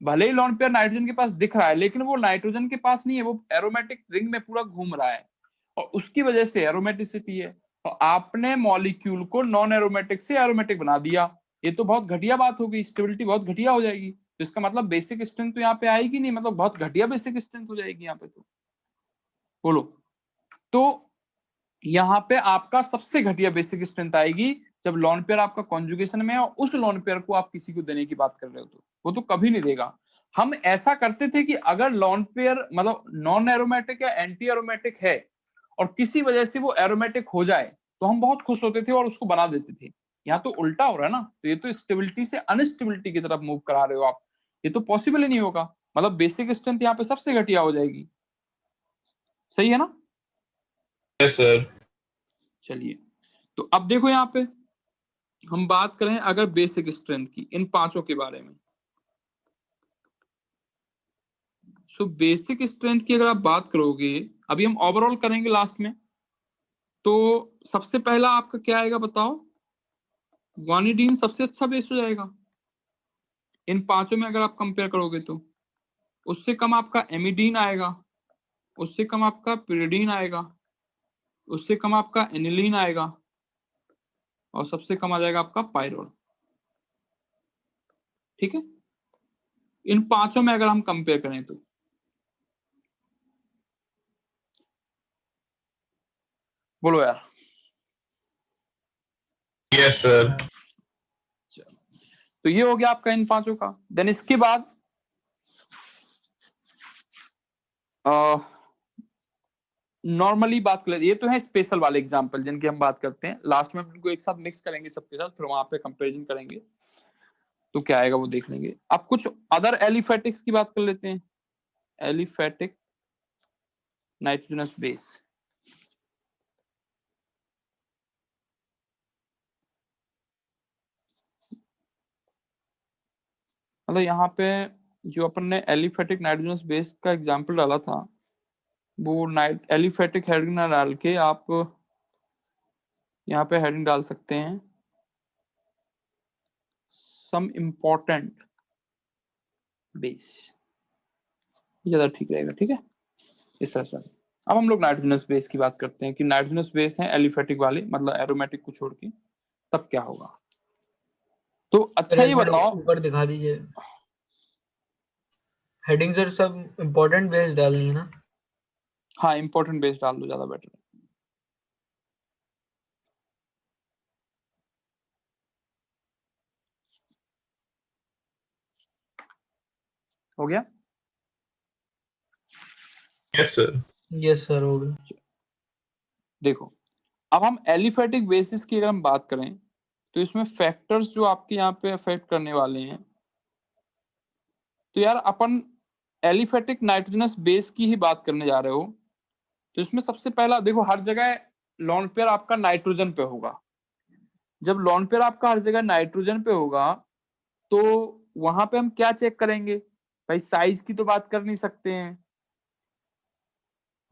भले ही लॉन पेयर नाइट्रोजन के पास दिख रहा है लेकिन वो नाइट्रोजन के पास नहीं है, वो एरोमेटिक रिंग में पूरा घूम रहा है, और उसकी वजह से एरोमेटिसिटी है। तो आपने मॉलिक्यूल को नॉन एरोमेटिक से एरोमेटिक बना दिया, ये तो बहुत घटिया बात होगी, स्टेबिलिटी बहुत घटिया हो जाएगी। तो इसका मतलब बेसिक स्ट्रेंथ तो यहाँ पे आएगी नहीं, मतलब बहुत घटिया बेसिक स्ट्रेंथ हो जाएगी यहाँ पे। तो बोलो, तो यहाँ पे आपका सबसे घटिया बेसिक स्ट्रेंथ आएगी जब लॉन पेयर आपका कॉन्जुगेशन में है, और उस लॉन पेयर को आप किसी को देने की बात कर रहे हो तो वो तो कभी नहीं देगा। हम ऐसा करते थे कि अगर लॉन पेयर मतलब नॉन एरोमेटिक या एंटी एरोमेटिक है और किसी वजह से वो एरोमेटिक हो जाए तो हम बहुत खुश होते थे और उसको बना देते थे। यहाँ तो उल्टा हो रहा है ना, तो ये तो स्टेबिलिटी से अनस्टेबिलिटी की तरफ मूव करा रहे हो आप, ये तो पॉसिबल ही नहीं होगा। मतलब बेसिक स्ट्रेंथ यहाँ पे सबसे घटिया हो जाएगी, सही है ना। Yes sir. चलिए, तो अब देखो यहाँ पे हम बात करें अगर बेसिक स्ट्रेंथ की इन पांचों के बारे में। सो बेसिक स्ट्रेंथ की अगर आप बात करोगे, अभी हम ओवरऑल करेंगे लास्ट में, तो सबसे पहला आपका क्या आएगा बताओ, ग्वानिडीन सबसे अच्छा बेस हो जाएगा इन पांचों में अगर आप कंपेयर करोगे तो। उससे कम आपका एमिडीन आएगा, उससे कम आपका पिरिडीन आएगा, उससे कम आपका एनिलीन आएगा, और सबसे कम आ जाएगा आपका पायरोल, ठीक है। इन पांचों में अगर हम कंपेयर करें तो बोलो यार। Yes sir. तो ये हो गया आपका इन पांचों का। देन इसके बाद नॉर्मली बात कर लेते, ये तो है स्पेशल वाले एग्जांपल जिनकी हम बात करते हैं, लास्ट में हम इनको एक साथ मिक्स करेंगे सबके साथ, फिर वहां पे कंपैरिजन करेंगे तो क्या आएगा वो देख लेंगे। अब कुछ अदर एलिफेटिक्स की बात कर लेते हैं। एलिफेटिक नाइट्रोजनस बेस, मतलब यहाँ पे जो अपन ने एलिफेटिक नाइट्रोजनस बेस का एग्जांपल डाला था, वो एलिफेटिक हेडिंग ना डाल के आप यहाँ पे हेडिंग डाल सकते हैं सम इम्पोर्टेंट बेस, ज्यादा ठीक रहेगा। ठीक है, इस तरह से। अब हम लोग नाइट्रोजनस बेस की बात करते हैं कि नाइट्रोजनस बेस हैं एलिफेटिक वाले, मतलब एरोमेटिक को छोड़ के, तब क्या होगा। तो अच्छा सर ये एक मिनट बताओ, ऊपर दिखा दीजिए हेडिंग सर, सब इम्पोर्टेंट बेस डालनी है ना? हाँ इंपॉर्टेंट बेस डाल दो, ज्यादा बेटर है। हो गया? Yes sir. यस सर, हो गया। देखो, अब हम एलिफेटिक बेसिस की अगर हम बात करें तो इसमें फैक्टर्स जो आपके यहाँ पे अफेक्ट करने वाले हैं, तो यार अपन एलिफेटिक नाइट्रोजनस बेस की ही बात करने जा रहे हो, तो इसमें सबसे पहला देखो, हर जगह लॉन पेयर आपका नाइट्रोजन पे होगा। जब लॉन पेयर आपका हर जगह नाइट्रोजन पे होगा तो वहां पे हम क्या चेक करेंगे भाई, साइज की तो बात कर नहीं सकते हैं,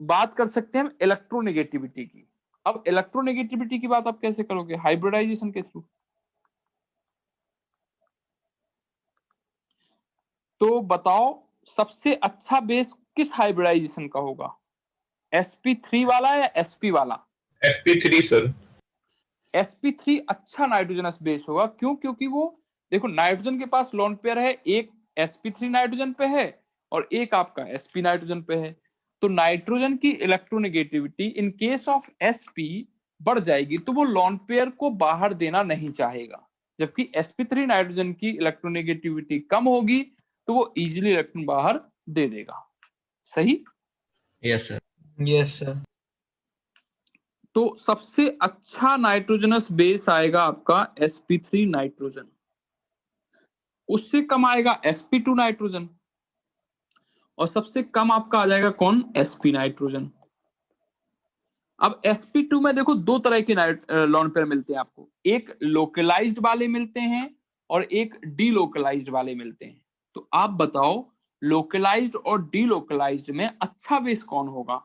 बात कर सकते हैं हम इलेक्ट्रोनेगेटिविटी की। अब इलेक्ट्रोनेगेटिविटी की बात आप कैसे करोगे, हाइब्रिडाइजेशन के थ्रू। तो बताओ सबसे अच्छा बेस किस हाइब्रिडाइजेशन का होगा, sp3 वाला या sp वाला? sp3 sir. sp3 अच्छा नाइट्रोजनस बेस होगा। क्यों? क्योंकि वो देखो नाइट्रोजन के पास लोन पेयर है, एक sp3 नाइट्रोजन पे है और एक आपका sp नाइट्रोजन पे है। तो नाइट्रोजन की electronegativity in case of sp बढ़ जाएगी, तो वो लोन पेयर को बाहर देना नहीं चाहेगा। जबकि sp3 नाइट्रोजन की इलेक्ट्रोनेगेटिविटी कम होगी तो वो इजीली इलेक्ट्रॉन बाहर दे देगा। सही? Yes sir. Yes sir. तो सबसे अच्छा नाइट्रोजनस बेस आएगा आपका sp3 नाइट्रोजन, उससे कम आएगा sp2 नाइट्रोजन, और सबसे कम आपका आ जाएगा कौन, sp नाइट्रोजन। अब sp2 में देखो दो तरह के लॉन पेयर मिलते हैं आपको, एक लोकलाइज्ड वाले मिलते हैं और एक डीलोकलाइज्ड वाले मिलते हैं। तो आप बताओ लोकलाइज्ड और डीलोकलाइज्ड में अच्छा बेस कौन होगा,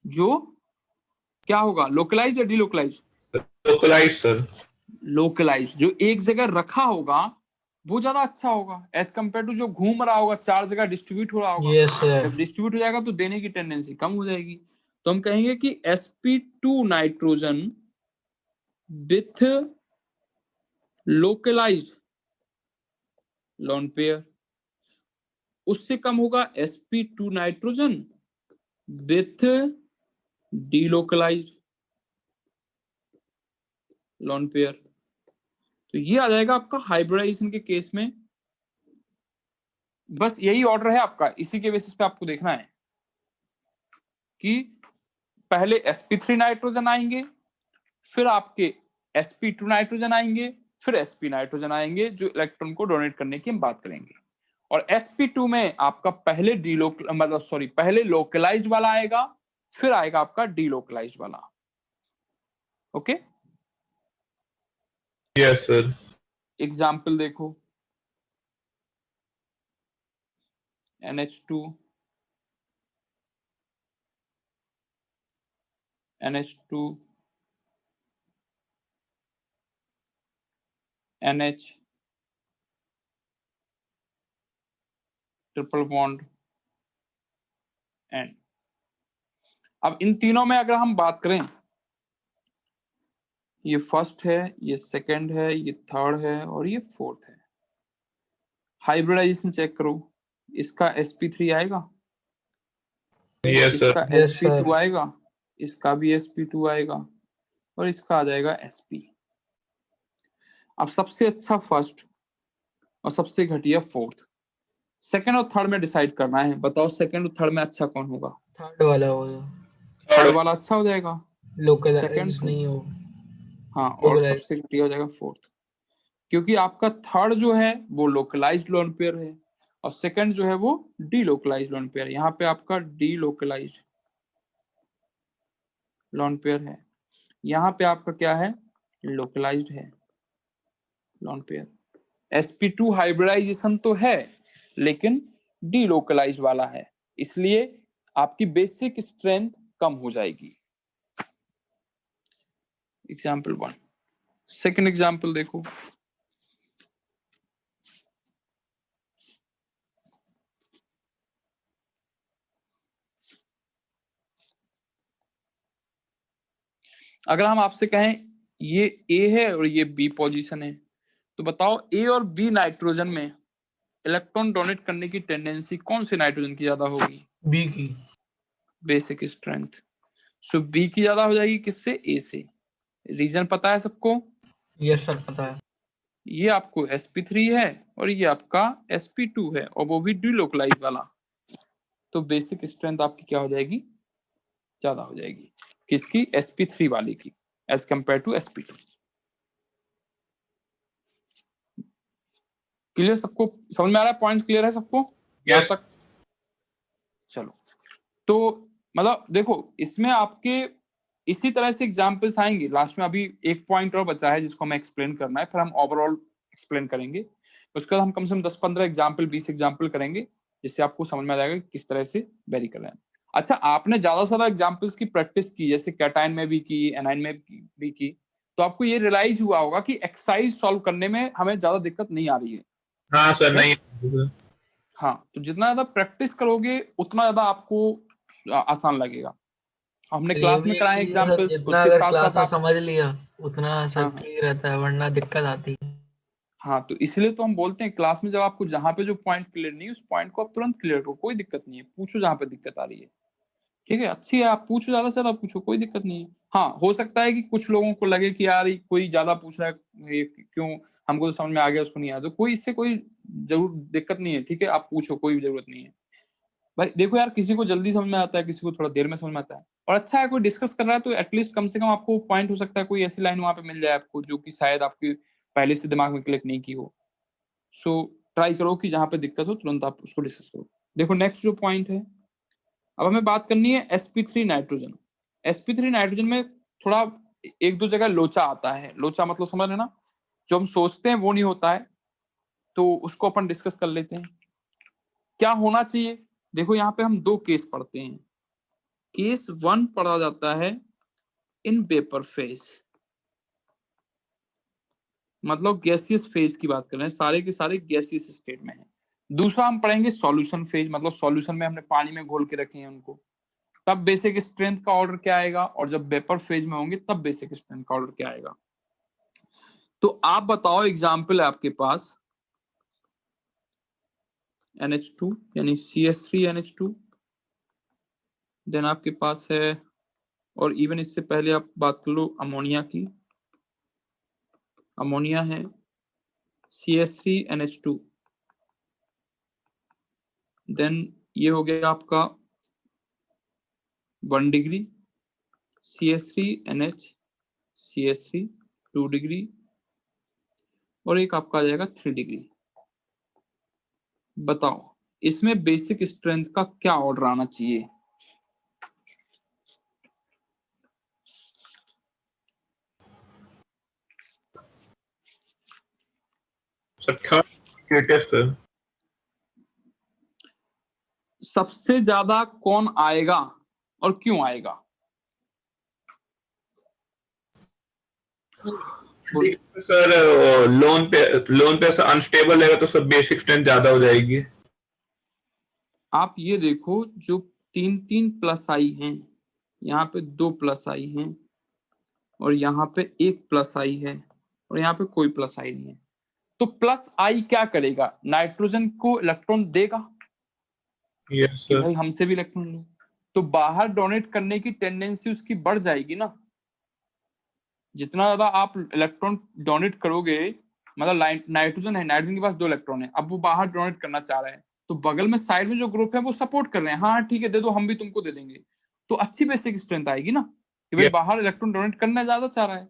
जो क्या होगा, लोकलाइज्ड या डीलोकलाइज्ड? Localise sir. लोकलाइज्ड, जो एक जगह रखा होगा वो ज्यादा अच्छा होगा एज कम्पेयर टू जो घूम रहा होगा, चार जगह डिस्ट्रीब्यूट हो रहा होगा। Yes sir. जब डिस्ट्रीब्यूट हो जाएगा तो देने की टेंडेंसी कम हो जाएगी। तो हम कहेंगे कि sp2 nitrogen with localized lone pair, उससे कम होगा sp2 nitrogen with delocalized lone pair. तो ये आ जाएगा आपका हाइब्रिडाइजेशन के केस में। बस यही ऑर्डर है आपका, इसी के बेसिस पे आपको देखना है कि पहले sp3 नाइट्रोजन आएंगे, फिर आपके sp2 नाइट्रोजन आएंगे, फिर sp नाइट्रोजन आएंगे जो इलेक्ट्रॉन को डोनेट करने की हम बात करेंगे। और sp2 में आपका पहले पहले लोकलाइज्ड वाला आएगा, फिर आएगा आपका डीलोकलाइज्ड वाला। Okay, yes sir. एग्जाम्पल देखो, NH2 NH triple bond N। अब इन तीनों में अगर हम बात करें, ये फर्स्ट है, ये सेकंड है, ये थर्ड है और ये फोर्थ है। हाइब्रिडाइजेशन चेक करो, इसका sp3 आएगा, यस सर। इसका यस sp2 सर। आएगा, इसका भी sp2 आएगा और इसका आ जाएगा sp। अब सबसे अच्छा फर्स्ट और सबसे घटिया फोर्थ, सेकंड और थर्ड में डिसाइड करना है, बताओ सेकंड और थर्ड में अच्छा कौन होगा? थर्ड वाला होगा, थर्ड वाला अच्छा हो जाएगा, सेकंड लोकलाइज तो नहीं हो, हाँ, और लोकलाइज। सबसे घटिया हो जाएगा फोर्थ, क्योंकि आपका थर्ड जो है वो लोकलाइज्ड लोन पेयर है और सेकंड जो है वो डी लोकलाइज्ड लोन पेयर है। यहाँ पे आपका डी लोकलाइज्ड लोन पेयर है, यहाँ पे आपका क्या है? लोकलाइज्ड है लोन पेयर। sp2 हाइब्रिडाइजेशन तो है लेकिन डी लोकलाइज्ड वाला है, इसलिए आपकी बेसिक स्ट्रेंथ कम हो जाएगी। एग्जाम्पल 1। सेकंड एग्जाम्पल देखो, अगर हम आपसे कहें ये ए है और ये बी पोजीशन है, तो बताओ ए और बी नाइट्रोजन में इलेक्ट्रॉन डोनेट करने की टेंडेंसी कौन से नाइट्रोजन की ज्यादा होगी? बी की। Basic strength. सो बी की ज्यादा हो जाएगी, किससे? ए से। रीजन पता है सबको? यस सर पता है। ये आपको sp3 है और ये आपका sp2 है और वो भी डिलोकलाइज वाला, तो बेसिक स्ट्रेंथ आपकी क्या हो जाएगी? ज्यादा हो जाएगी। किसकी? sp3 वाले की as compare to sp2। Clear सबको? समझ में आ रहा है? पॉइंट क्लियर है सबको यहाँ Yes. तक? चलो, तो मतलब देखो इसमें आपके इसी तरह से एग्जाम्पल्स आएंगे लास्ट में। अभी एक पॉइंट और बचा है जिसको हमें एक्सप्लेन करना है, फिर हम ओवरऑल एक्सप्लेन करेंगे। उसके बाद हम कम से कम 10-15 एग्जाम्पल 20 एग्जाम्पल करेंगे जिससे आपको समझ में आ जाएगा कि किस तरह से वेरी कर रहे हैं। अच्छा, आपने ज्यादा से ज्यादा एग्जाम्पल्स की प्रैक्टिस की, जैसे कैटाइन में भी की, एनाइन में भी की, तो आपको ये रियलाइज हुआ होगा कि एक्सरसाइज सॉल्व करने में हमें ज्यादा दिक्कत नहीं आ रही है। हाँ सर, क्या? नहीं। हाँ, तो जितना ज्यादा प्रैक्टिस करोगे उतना ज्यादा आपको आसान लगेगा। हमने ये क्लास भी में एक कराए चीज है सर, एग्जाम्पल्स, जितना उसके अगर साथ क्लास साथ में आप समझ लिया उतना सर हाँ हाँ ठीक रहता है, वरना दिक्कत आती है। हाँ, तो इसलिए तो हम बोलते हैं क्लास में जब आपको जहां पे जो पॉइंट क्लियर नहीं है उस पॉइंट को आप तुरंत क्लियर करो, कोई दिक्कत नहीं है, पूछो जहां पे दिक्कत आ रही है। ठीक है, अच्छी है, आप पूछो, ज्यादा से ज्यादा पूछो, कोई दिक्कत नहीं है। हाँ, हो सकता है कि कुछ लोगों को लगे कि यार ये कोई ज्यादा पूछ रहा है, ये क्यों, हमको तो समझ में आ गया, उसको नहीं आया, तो कोई इससे कोई जरूर दिक्कत नहीं है। ठीक है, आप पूछो, कोई जरूरत नहीं है भाई। देखो यार, किसी को जल्दी समझ में आता है, किसी को थोड़ा देर में समझ में आता है, और अच्छा है कोई डिस्कस कर रहा है तो एटलीस्ट कम से कम आपको पॉइंट हो सकता है कोई ऐसी लाइन वहां पे मिल जाए आपको जो कि शायद आपकी पहले से दिमाग में क्लिक नहीं की हो। सो ट्राई करो कि जहां पे दिक्कत हो तुरंत आप उसको डिस्कस करो। देखो नेक्स्ट जो पॉइंट है, अब हमें बात करनी है sp3 नाइट्रोजन। sp3 नाइट्रोजन में थोड़ा एक दो जगह लोचा आता है। लोचा मतलब समझ रहे ना, जो हम सोचते हैं वो नहीं होता है, तो उसको अपन डिस्कस कर लेते हैं। क्या होना चाहिए? देखो यहाँ पे हम दो केस पढ़ते हैं। केस 1 पढ़ा जाता है इन वेपर फेज, मतलब गैसियस फेज की बात कर रहे हैं, सारे के सारे गैसियस स्टेट में है। दूसरा हम पढ़ेंगे सॉल्यूशन फेज, मतलब सॉल्यूशन में हमने पानी में घोल के रखे हैं उनको, तब बेसिक स्ट्रेंथ का ऑर्डर क्या आएगा, और जब वेपर फेज में होंगे तब बेसिक स्ट्रेंथ का ऑर्डर क्या आएगा। तो आप बताओ, एग्जाम्पल है आपके पास NH2 यानी CH3NH2, देन आपके पास है, और इवन इससे पहले आप बात कर लो अमोनिया की, अमोनिया है CH3NH2, देन ये हो गया आपका 1 डिग्री CH3NH CH3 2 डिग्री, और एक आपका आ जाएगा 3 डिग्री। बताओ इसमें बेसिक स्ट्रेंथ का क्या ऑर्डर आना चाहिए? Sir third greatest sir. सबसे ज्यादा कौन आएगा और क्यों आएगा? सर लोन पे अनस्टेबल रहेगा तो सर बेसिक स्ट्रेंथ ज्यादा हो जाएगी। आप ये देखो, जो 3 प्लस आई हैं, यहाँ पे 2 प्लस आई हैं, और यहाँ पे 1 प्लस आई है, और यहाँ पे कोई प्लस आई नहीं है। तो प्लस आई क्या करेगा? नाइट्रोजन को इलेक्ट्रॉन देगा यस कि सर। भाई हमसे भी इलेक्ट्रॉन लो, तो बाहर डोनेट करने की टेंडेंसी उसकी बढ़ जाएगी ना। जितना ज्यादा आप इलेक्ट्रॉन डोनेट करोगे, मतलब नाइट्रोजन है, नाइट्रोजन के पास 2 इलेक्ट्रॉन है, अब वो बाहर डोनेट करना चाह रहे हैं, तो बगल में साइड में जो ग्रुप है वो सपोर्ट कर रहे हैं, हाँ ठीक है दे दो, हम भी तुमको दे देंगे, तो अच्छी बेसिक स्ट्रेंथ आएगी ना कि भाई Yeah. बाहर इलेक्ट्रॉन डोनेट करना ज्यादा चाह रहा है।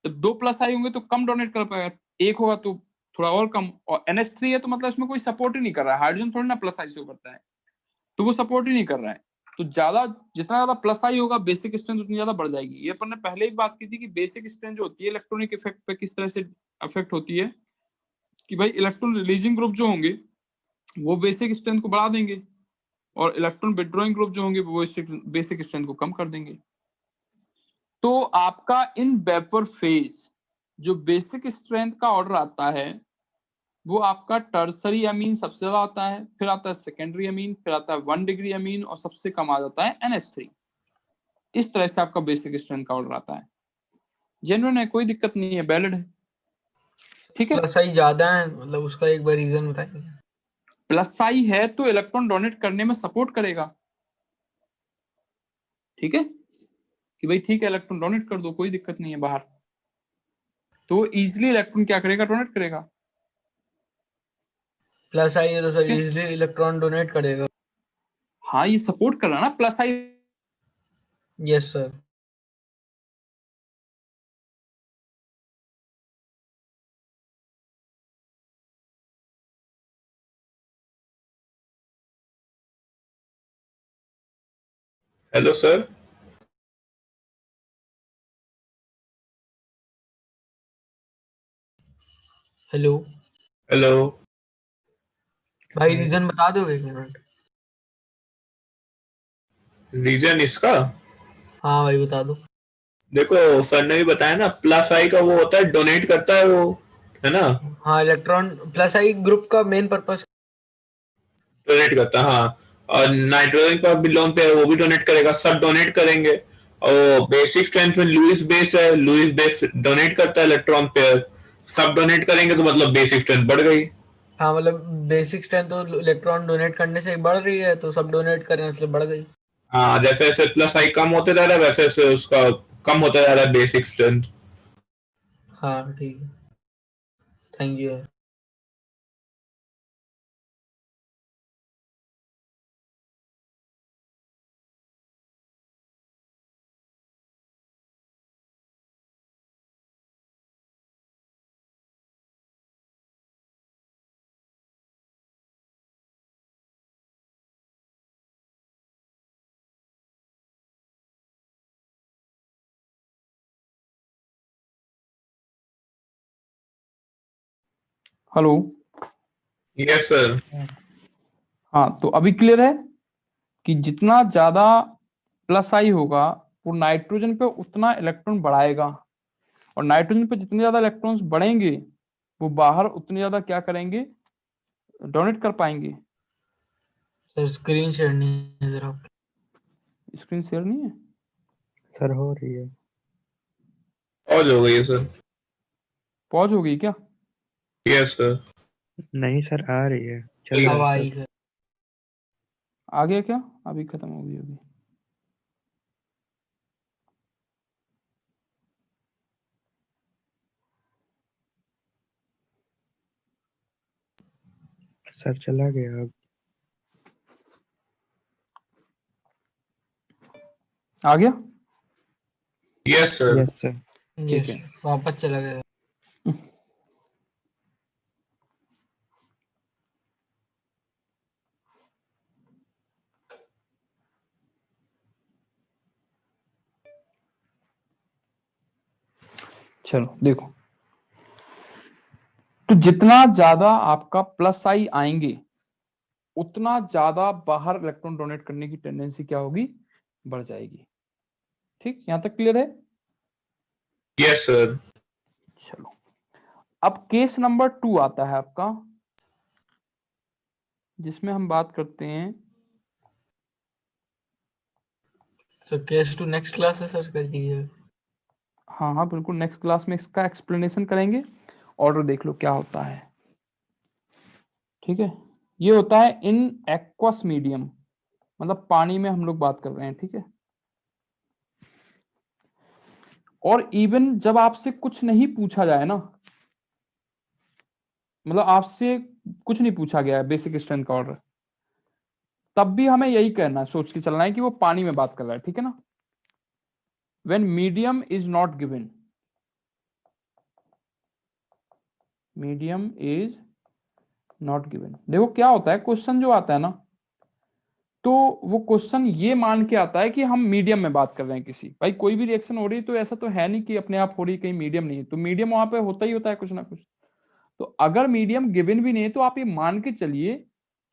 तो 2 प्लस आई होंगे तो कम डोनेट कर पाएगा, 1 होगा तो थोड़ा और कम, और NH3 है तो मतलब इसमें कोई सपोर्ट ही नहीं कर रहा है, हाइड्रोजन थोड़ी ना प्लस आई से उभरता है, तो वो सपोर्ट ही नहीं कर रहा है। तो ज्यादा जितना ज्यादा प्लस आई होगा बेसिक स्ट्रेंथ उतनी ज्यादा बढ़ जाएगी। ये अपन ने पहले ही बात की थी कि बेसिक स्ट्रेंथ जो होती है इलेक्ट्रॉनिक इफेक्ट पे किस तरह से अफेक्ट होती है, कि भाई इलेक्ट्रॉन रिलीजिंग ग्रुप जो होंगे वो बेसिक स्ट्रेंथ को बढ़ा देंगे, और इलेक्ट्रॉन विड्रॉइंग ग्रुप जो होंगे वो बेसिक स्ट्रेंथ को कम कर देंगे। तो आपका इन वेपर फेज जो बेसिक स्ट्रेंथ का ऑर्डर आता है वो आपका टर्सरी अमीन सबसे ज्यादा आता है, फिर आता है सेकेंडरी अमीन, फिर आता है 1 डिग्री अमीन, और सबसे कम आ जाता है NH3। इस तरह से आपका बेसिक स्ट्रेंथ का ऑर्डर आता है। जेन्युइन है, कोई दिक्कत नहीं है, वैलिड है, ठीक है। प्लस आई ज्यादा है, मतलब उसका एक बार रीजन बताइए। प्लस आई है तो इलेक्ट्रॉन डोनेट करने में सपोर्ट करेगा, ठीक है, कि भाई ठीक है इलेक्ट्रॉन डोनेट कर दो, कोई दिक्कत नहीं है बाहर, तो इजिली इलेक्ट्रॉन क्या करेगा, डोनेट करेगा। प्लस आई है तो सर ठीक है? इजिली इलेक्ट्रॉन डोनेट करेगा। हाँ ये सपोर्ट कर रहा है ना plus I. Yes sir. Hello sir. Hello hello. भाई, रीजन बता दोगे एक मिनट? रीजन इसका हाँ भाई बता दो। देखो सर ने भी बताया ना, प्लस आई का वो होता है डोनेट करता है वो, है ना, हाँ, इलेक्ट्रॉन प्लस आई ग्रुप का मेन पर्पस। डोनेट करता है हाँ। और नाइट्रोजन का भी लोन पे है, वो भी डोनेट करेगा, सब डोनेट करेंगे। और बेसिक स्ट्रेंथ में लुईस बेस है, लुईस बेस डोनेट करता है इलेक्ट्रॉन पेयर, सब डोनेट करेंगे तो मतलब बेसिक स्ट्रेंथ बढ़ गई। हाँ, मतलब बेसिक स्ट्रेंथ तो इलेक्ट्रॉन डोनेट करने से बढ़ रही है, तो सब डोनेट करें इसलिए बढ़ गई। हाँ जैसे जैसे प्लस आई कम होते जा रहा है वैसे वैसे उसका कम होता जा रहा है बेसिक स्ट्रेंथ। हाँ ठीक है, thank you. Hello, yes sir. हाँ तो अभी क्लियर है कि जितना ज्यादा प्लस आई होगा वो नाइट्रोजन पे उतना इलेक्ट्रॉन बढ़ाएगा, और नाइट्रोजन पे जितने ज्यादा इलेक्ट्रॉन्स बढ़ेंगे वो बाहर उतने ज्यादा क्या करेंगे, डोनेट कर पाएंगे। सर स्क्रीन शेयर नहीं है जरा। स्क्रीन शेयर नहीं है, सर हो रही है। पॉज हो गई है सर। पॉज हो गई क्या? Yes sir. नहीं सर आ रही है, चल अब रहा है आई सर। सर। आ गया क्या? अभी खत्म हो गई होगी। सर चला गया अब। आ गया? Yes sir. Yes sir. ठीक यस, है, वापस चला गया। चलो देखो, तो जितना ज्यादा आपका प्लस आई आएंगे उतना ज्यादा बाहर इलेक्ट्रॉन डोनेट करने की टेंडेंसी क्या होगी, बढ़ जाएगी। ठीक, यहां तक क्लियर है? Yes sir. चलो, अब केस नंबर 2 आता है आपका, जिसमें हम बात करते हैं। Sir case two next class है सर, कर दीजिए। हाँ हाँ बिल्कुल, नेक्स्ट क्लास में इसका एक्सप्लेनेशन करेंगे, ऑर्डर देख लो क्या होता है। ठीक है, ये होता है इन एक्वस मीडियम, मतलब पानी में हम लोग बात कर रहे हैं, ठीक है। और इवन जब आपसे कुछ नहीं पूछा जाए ना, मतलब आपसे कुछ नहीं पूछा गया है बेसिक स्ट्रेंथ का ऑर्डर, तब भी हमें यही कहना है, सोच के चलना है कि वो पानी में बात कर रहा है, ठीक है ना। When medium is not given, medium is not given, देखो क्या होता है, क्वेश्चन जो आता है ना, तो वो क्वेश्चन ये मान के आता है कि हम मीडियम में बात कर रहे हैं किसी, भाई कोई भी रिएक्शन हो रही है तो ऐसा तो है नहीं कि अपने आप हो रही कहीं मीडियम नहीं है, तो मीडियम वहां पे होता है कुछ ना कुछ। तो अगर मीडियम गिवन भी नहीं है तो आप ये मान के चलिए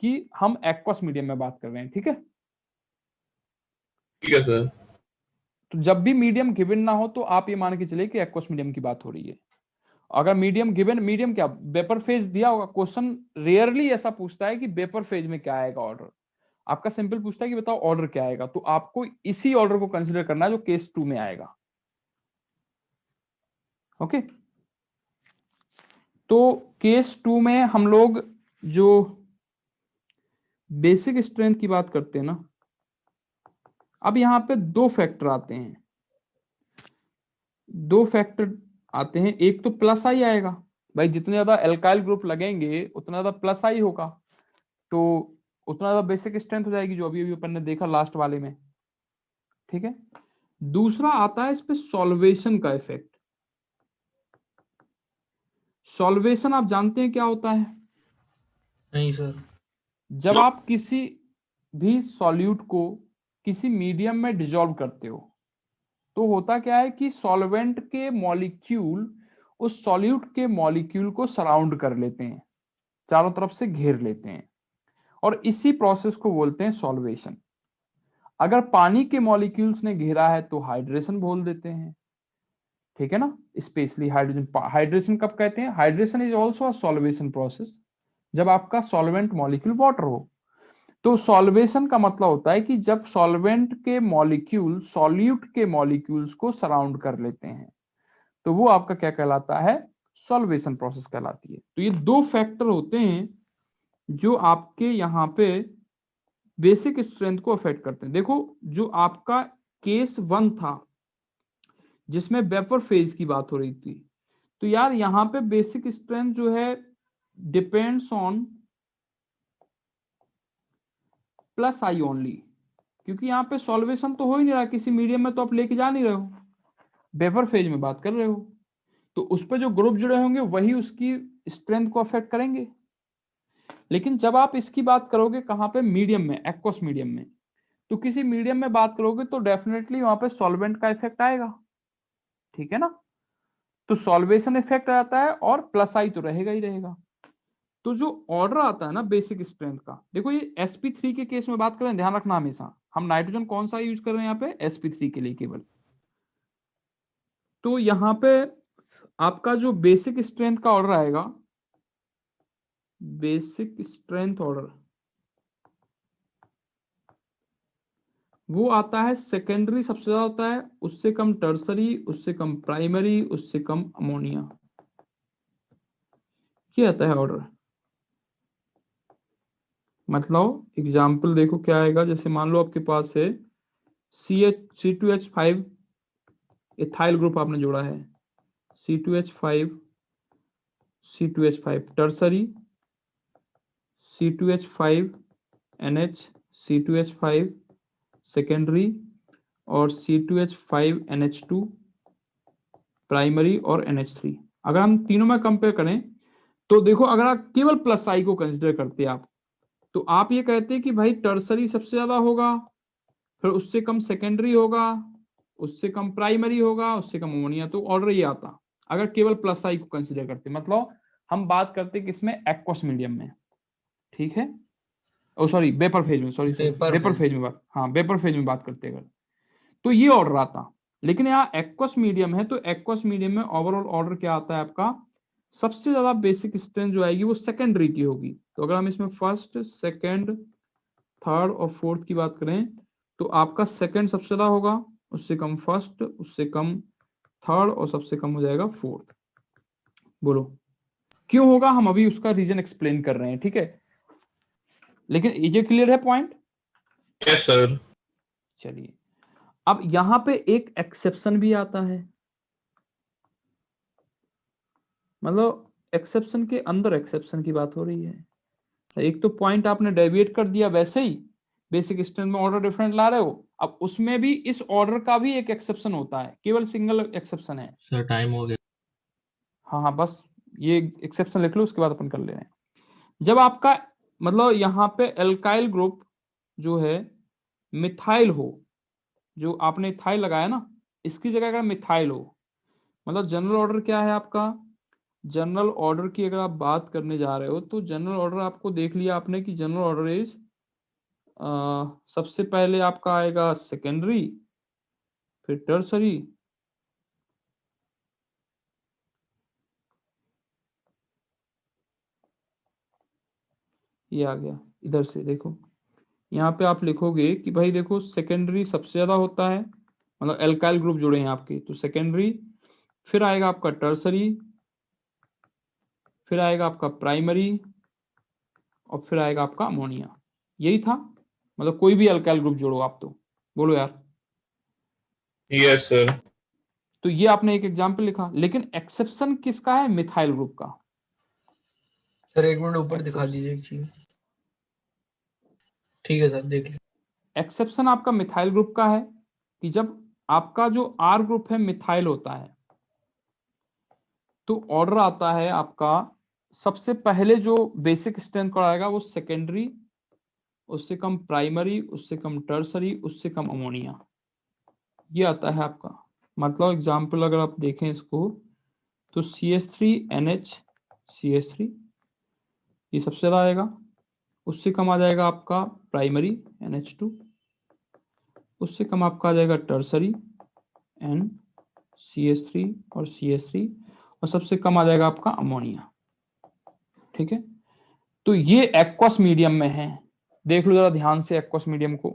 कि हम एक्वस मीडियम में बात कर रहे हैं, ठीक है। ठीक है सर। तो जब भी मीडियम गिवन ना हो तो आप ये मान के चलिए कि एक्वस मीडियम की बात हो रही है। अगर मीडियम गिवन, मीडियम क्या, वेपर फेज दिया होगा, क्वेश्चन रेयरली ऐसा पूछता है कि वेपर फेज में क्या आएगा ऑर्डर, आपका सिंपल पूछता है कि बताओ ऑर्डर क्या आएगा, तो आपको इसी ऑर्डर को कंसीडर करना है जो केस 2 में आएगा। ओके, तो केस 2 में हम लोग जो बेसिक स्ट्रेंथ की बात करते हैं ना, अब यहां पे दो फैक्टर आते हैं, एक तो प्लस आई आएगा, भाई जितने ज्यादा एल्काइल ग्रुप लगेंगे उतना ज्यादा प्लस आई होगा, तो उतना ज्यादा बेसिक स्ट्रेंथ हो जाएगी, जो अभी अभी अपन ने देखा लास्ट वाले में, ठीक है। दूसरा आता है इस पे सॉल्वेशन का इफेक्ट। सॉल्वेशन आप जानते हैं क्या होता है? नहीं सर। जब आप किसी भी सॉल्यूट को किसी मीडियम में डिसॉल्व करते हो तो होता क्या है कि सॉल्वेंट के मॉलिक्यूल उस सॉल्यूट के मॉलिक्यूल को सराउंड कर लेते हैं, चारों तरफ से घेर लेते हैं, और इसी प्रोसेस को बोलते हैं सॉल्वेशन। अगर पानी के मॉलिक्यूल्स ने घेरा है तो हाइड्रेशन बोल देते हैं, ठीक है ना। स्पेशली हाइड्रोजन, हाइड्रेशन कब कहते हैं, hydration is also a solvation process, जब आपका सॉल्वेंट मॉलिक्यूल वाटर हो। तो सॉल्वेशन का मतलब होता है कि जब सॉल्वेंट के मॉलिक्यूल सॉल्यूट के मॉलिक्यूल्स को सराउंड कर लेते हैं, तो वो आपका क्या कहलाता है, सॉल्वेशन प्रोसेस कहलाती है। तो ये दो फैक्टर होते हैं जो आपके यहाँ पे बेसिक स्ट्रेंथ को अफेक्ट करते हैं। देखो जो आपका केस 1 था जिसमें वेपर फेज की बात हो रही थी, तो यार यहाँ पे बेसिक स्ट्रेंथ जो है depends on plus I only, क्योंकि यहाँ पे सॉल्वेशन तो हो ही नहीं रहा, किसी मीडियम में तो आप लेके जा नहीं रहे हो, वेपर फेज में बात कर रहे हो, तो उस पर जो ग्रुप जुड़े होंगे वही उसकी स्ट्रेंथ को अफेक्ट करेंगे। लेकिन जब आप इसकी बात करोगे कहाँ पे, मीडियम में, एक्वस मीडियम में, तो किसी मीडियम में बात करोगे तो डेफिनेटली वहां पे सॉल्वेंट का इफेक्ट आएगा, ठीक है ना। तो सॉल्वेशन इफेक्ट आता है और प्लस आई तो रहेगा ही रहेगा। तो जो ऑर्डर आता है ना बेसिक स्ट्रेंथ का, देखो ये sp3 के केस में बात करें, ध्यान रखना हमेशा हम नाइट्रोजन कौन सा यूज कर रहे हैं यहाँ पे, sp3 के लिए केवल। तो यहाँ पे आपका जो बेसिक स्ट्रेंथ का ऑर्डर आएगा, बेसिक स्ट्रेंथ ऑर्डर, वो आता है सेकेंडरी सबसे ज्यादा होता है, उससे कम टर्सरी, उससे कम प्राइमरी, उससे कम अमोनिया, क्या आता है ऑर्डर। मतलब एग्जाम्पल देखो क्या आएगा, जैसे मान लो आपके पास है C2H5 इथाइल ग्रुप आपने जोड़ा है, C2H5 tertiary, C2H5NH, C2H5 secondary, और C2H5NH2 प्राइमरी, और NH3। अगर हम तीनों में कंपेयर करें तो देखो, अगर आप केवल प्लस आई को कंसिडर करते हैं आप, तो आप ये कहते हैं कि भाई टर्सरी सबसे ज्यादा होगा, फिर उससे कम सेकेंडरी होगा, उससे कम प्राइमरी होगा, उससे कम अमोनिया, तो ऑर्डर ये आता अगर केवल प्लस आई को कंसिडर करते, मतलब हम बात करते किसमें, एक्वस मीडियम में, ठीक है। ओ सॉरी वेपर फेज में, सॉरी वेपर फेज में बात, हाँ वेपर फेज में बात करते अगर, तो ये ऑर्डर आता। लेकिन यहाँ एक्वस मीडियम है, तो एक्वस मीडियम में ओवरऑल ऑर्डर क्या आता है आपका, सबसे ज्यादा बेसिक स्ट्रेंथ जो आएगी वो सेकेंडरी की होगी। तो अगर हम इसमें फर्स्ट, सेकेंड, थर्ड और फोर्थ की बात करें तो आपका सेकेंड सबसे ज्यादा होगा, उससे कम फर्स्ट, उससे कम थर्ड, और सबसे कम हो जाएगा फोर्थ। बोलो क्यों होगा, हम अभी उसका रीजन एक्सप्लेन कर रहे हैं, ठीक है। लेकिन ये क्लियर है पॉइंट? Yes sir. चलिए, अब यहां पे एक एक्सेप्शन भी आता है, मतलब एक्सेप्शन के अंदर एक्सेप्शन की बात हो रही है। एक तो पॉइंट आपने डेविएट कर दिया वैसे ही बेसिक स्ट्रेंथ में ऑर्डर डिफरेंट ला रहे हो, अब उसमें भी इस ऑर्डर का भी एक एक्सेप्शन होता है, केवल सिंगल एक्सेप्शन है। सर टाइम हो गया। हाँ बस ये एक्सेप्शन लिख लो, उसके बाद अपन कर ले रहे हैं। जब आपका मतलब यहाँ पे एल्काइल ग्रुप जो है मिथाइल हो, जो आपने इथाइल लगाया ना, इसकी जगह अगर मिथाइल हो, मतलब जनरल ऑर्डर क्या है आपका, जनरल ऑर्डर की अगर आप बात करने जा रहे हो तो जनरल ऑर्डर आपको देख लिया आपने कि जनरल ऑर्डर इज सबसे पहले आपका आएगा सेकेंडरी, फिर टर्सरी, ये आ गया। इधर से देखो, यहाँ पे आप लिखोगे कि भाई देखो सेकेंडरी सबसे ज्यादा होता है, मतलब एल्काइल ग्रुप जुड़े हैं आपके तो सेकेंडरी, फिर आएगा आपका टर्सरी, फिर आएगा आपका प्राइमरी, और फिर आएगा आपका अमोनिया। यही था, मतलब कोई भी अल्काइल ग्रुप जोड़ो आप तो, बोलो यार। Yes sir. तो ये आपने एक एग्जाम्पल लिखा, लेकिन एक्सेप्शन किसका है, मिथाइल ग्रुप का। सर एक मिनट ऊपर दिखा दीजिए एक चीज। ठीक है सर, देख लीजिए। एक्सेप्शन आपका मिथाइल ग्रुप का है कि जब आपका जो आर ग्रुप है मिथाइल होता है, तो ऑर्डर आता है आपका, सबसे पहले जो बेसिक स्ट्रेंथ का आएगा वो सेकेंडरी, उससे कम प्राइमरी, उससे कम टर्सरी, उससे कम अमोनिया, ये आता है आपका। मतलब एग्जाम्पल अगर आप देखें इसको तो CH3NH ये सबसे ज्यादा आएगा, उससे कम आ जाएगा आपका प्राइमरी NH2, उससे कम आपका आ जाएगा टर्सरी NCH3 और CH3, और सबसे कम आ जाएगा आपका अमोनिया। ठीक है, तो ये एक्वस मीडियम में है, देख लो जरा ध्यान से एक्वस मीडियम को,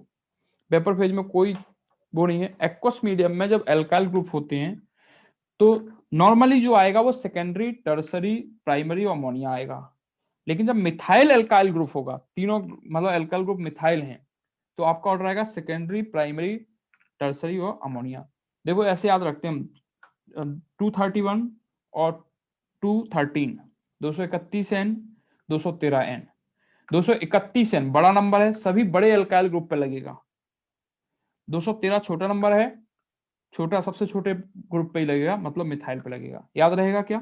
पेपर फेज में कोई वो नहीं है। एक्वस मीडियम में जब एल्काइल ग्रुप होते हैं तो नॉर्मली जो आएगा वो सेकेंडरी, टर्सरी, प्राइमरी और अमोनिया आएगा, लेकिन जब मिथाइल एल्काइल ग्रुप होगा, तीनों मतलब एल्काइल ग्रुप मिथाइल हैं, तो आपका ऑर्डर आएगा सेकेंडरी, प्राइमरी, टर्सरी और अमोनिया। देखो ऐसे याद रखते हैं हम, 231 और 213, 231N, 213N। 231N बड़ा नंबर है, सभी बड़े एल्काइल ग्रुप पे लगेगा। 213 छोटा नंबर है, छोटा सबसे छोटे ग्रुप पे ही लगेगा, मतलब मिथाइल पे लगेगा। याद रहेगा क्या?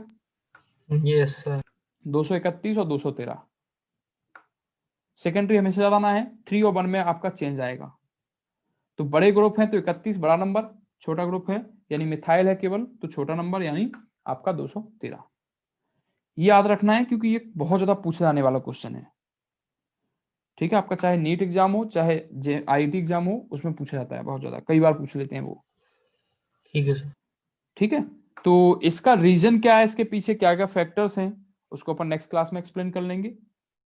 Yes sir. 231 और 213। सेकेंडरी हमेशा ज्यादा ना है, 3 और 1 में आपका चेंज आएगा। तो बड़े ग्रुप हैं तो 31 बड़ा नंबर, छोटा ग्रुप है यानी मिथाइल है केवल तो छोटा नंबर यानी आपका 213। ये याद रखना है क्योंकि ये बहुत ज्यादा पूछा जाने वाला क्वेश्चन है। ठीक है, आपका चाहे नीट एग्जाम हो चाहे IIT एग्जाम हो, उसमें पूछा जाता है बहुत ज्यादा, कई बार पूछ लेते हैं वो। ठीक है सर। ठीक है, तो इसका रीजन क्या है, इसके पीछे क्या क्या फैक्टर्स हैं, उसको अपन नेक्स्ट क्लास में एक्सप्लेन कर लेंगे।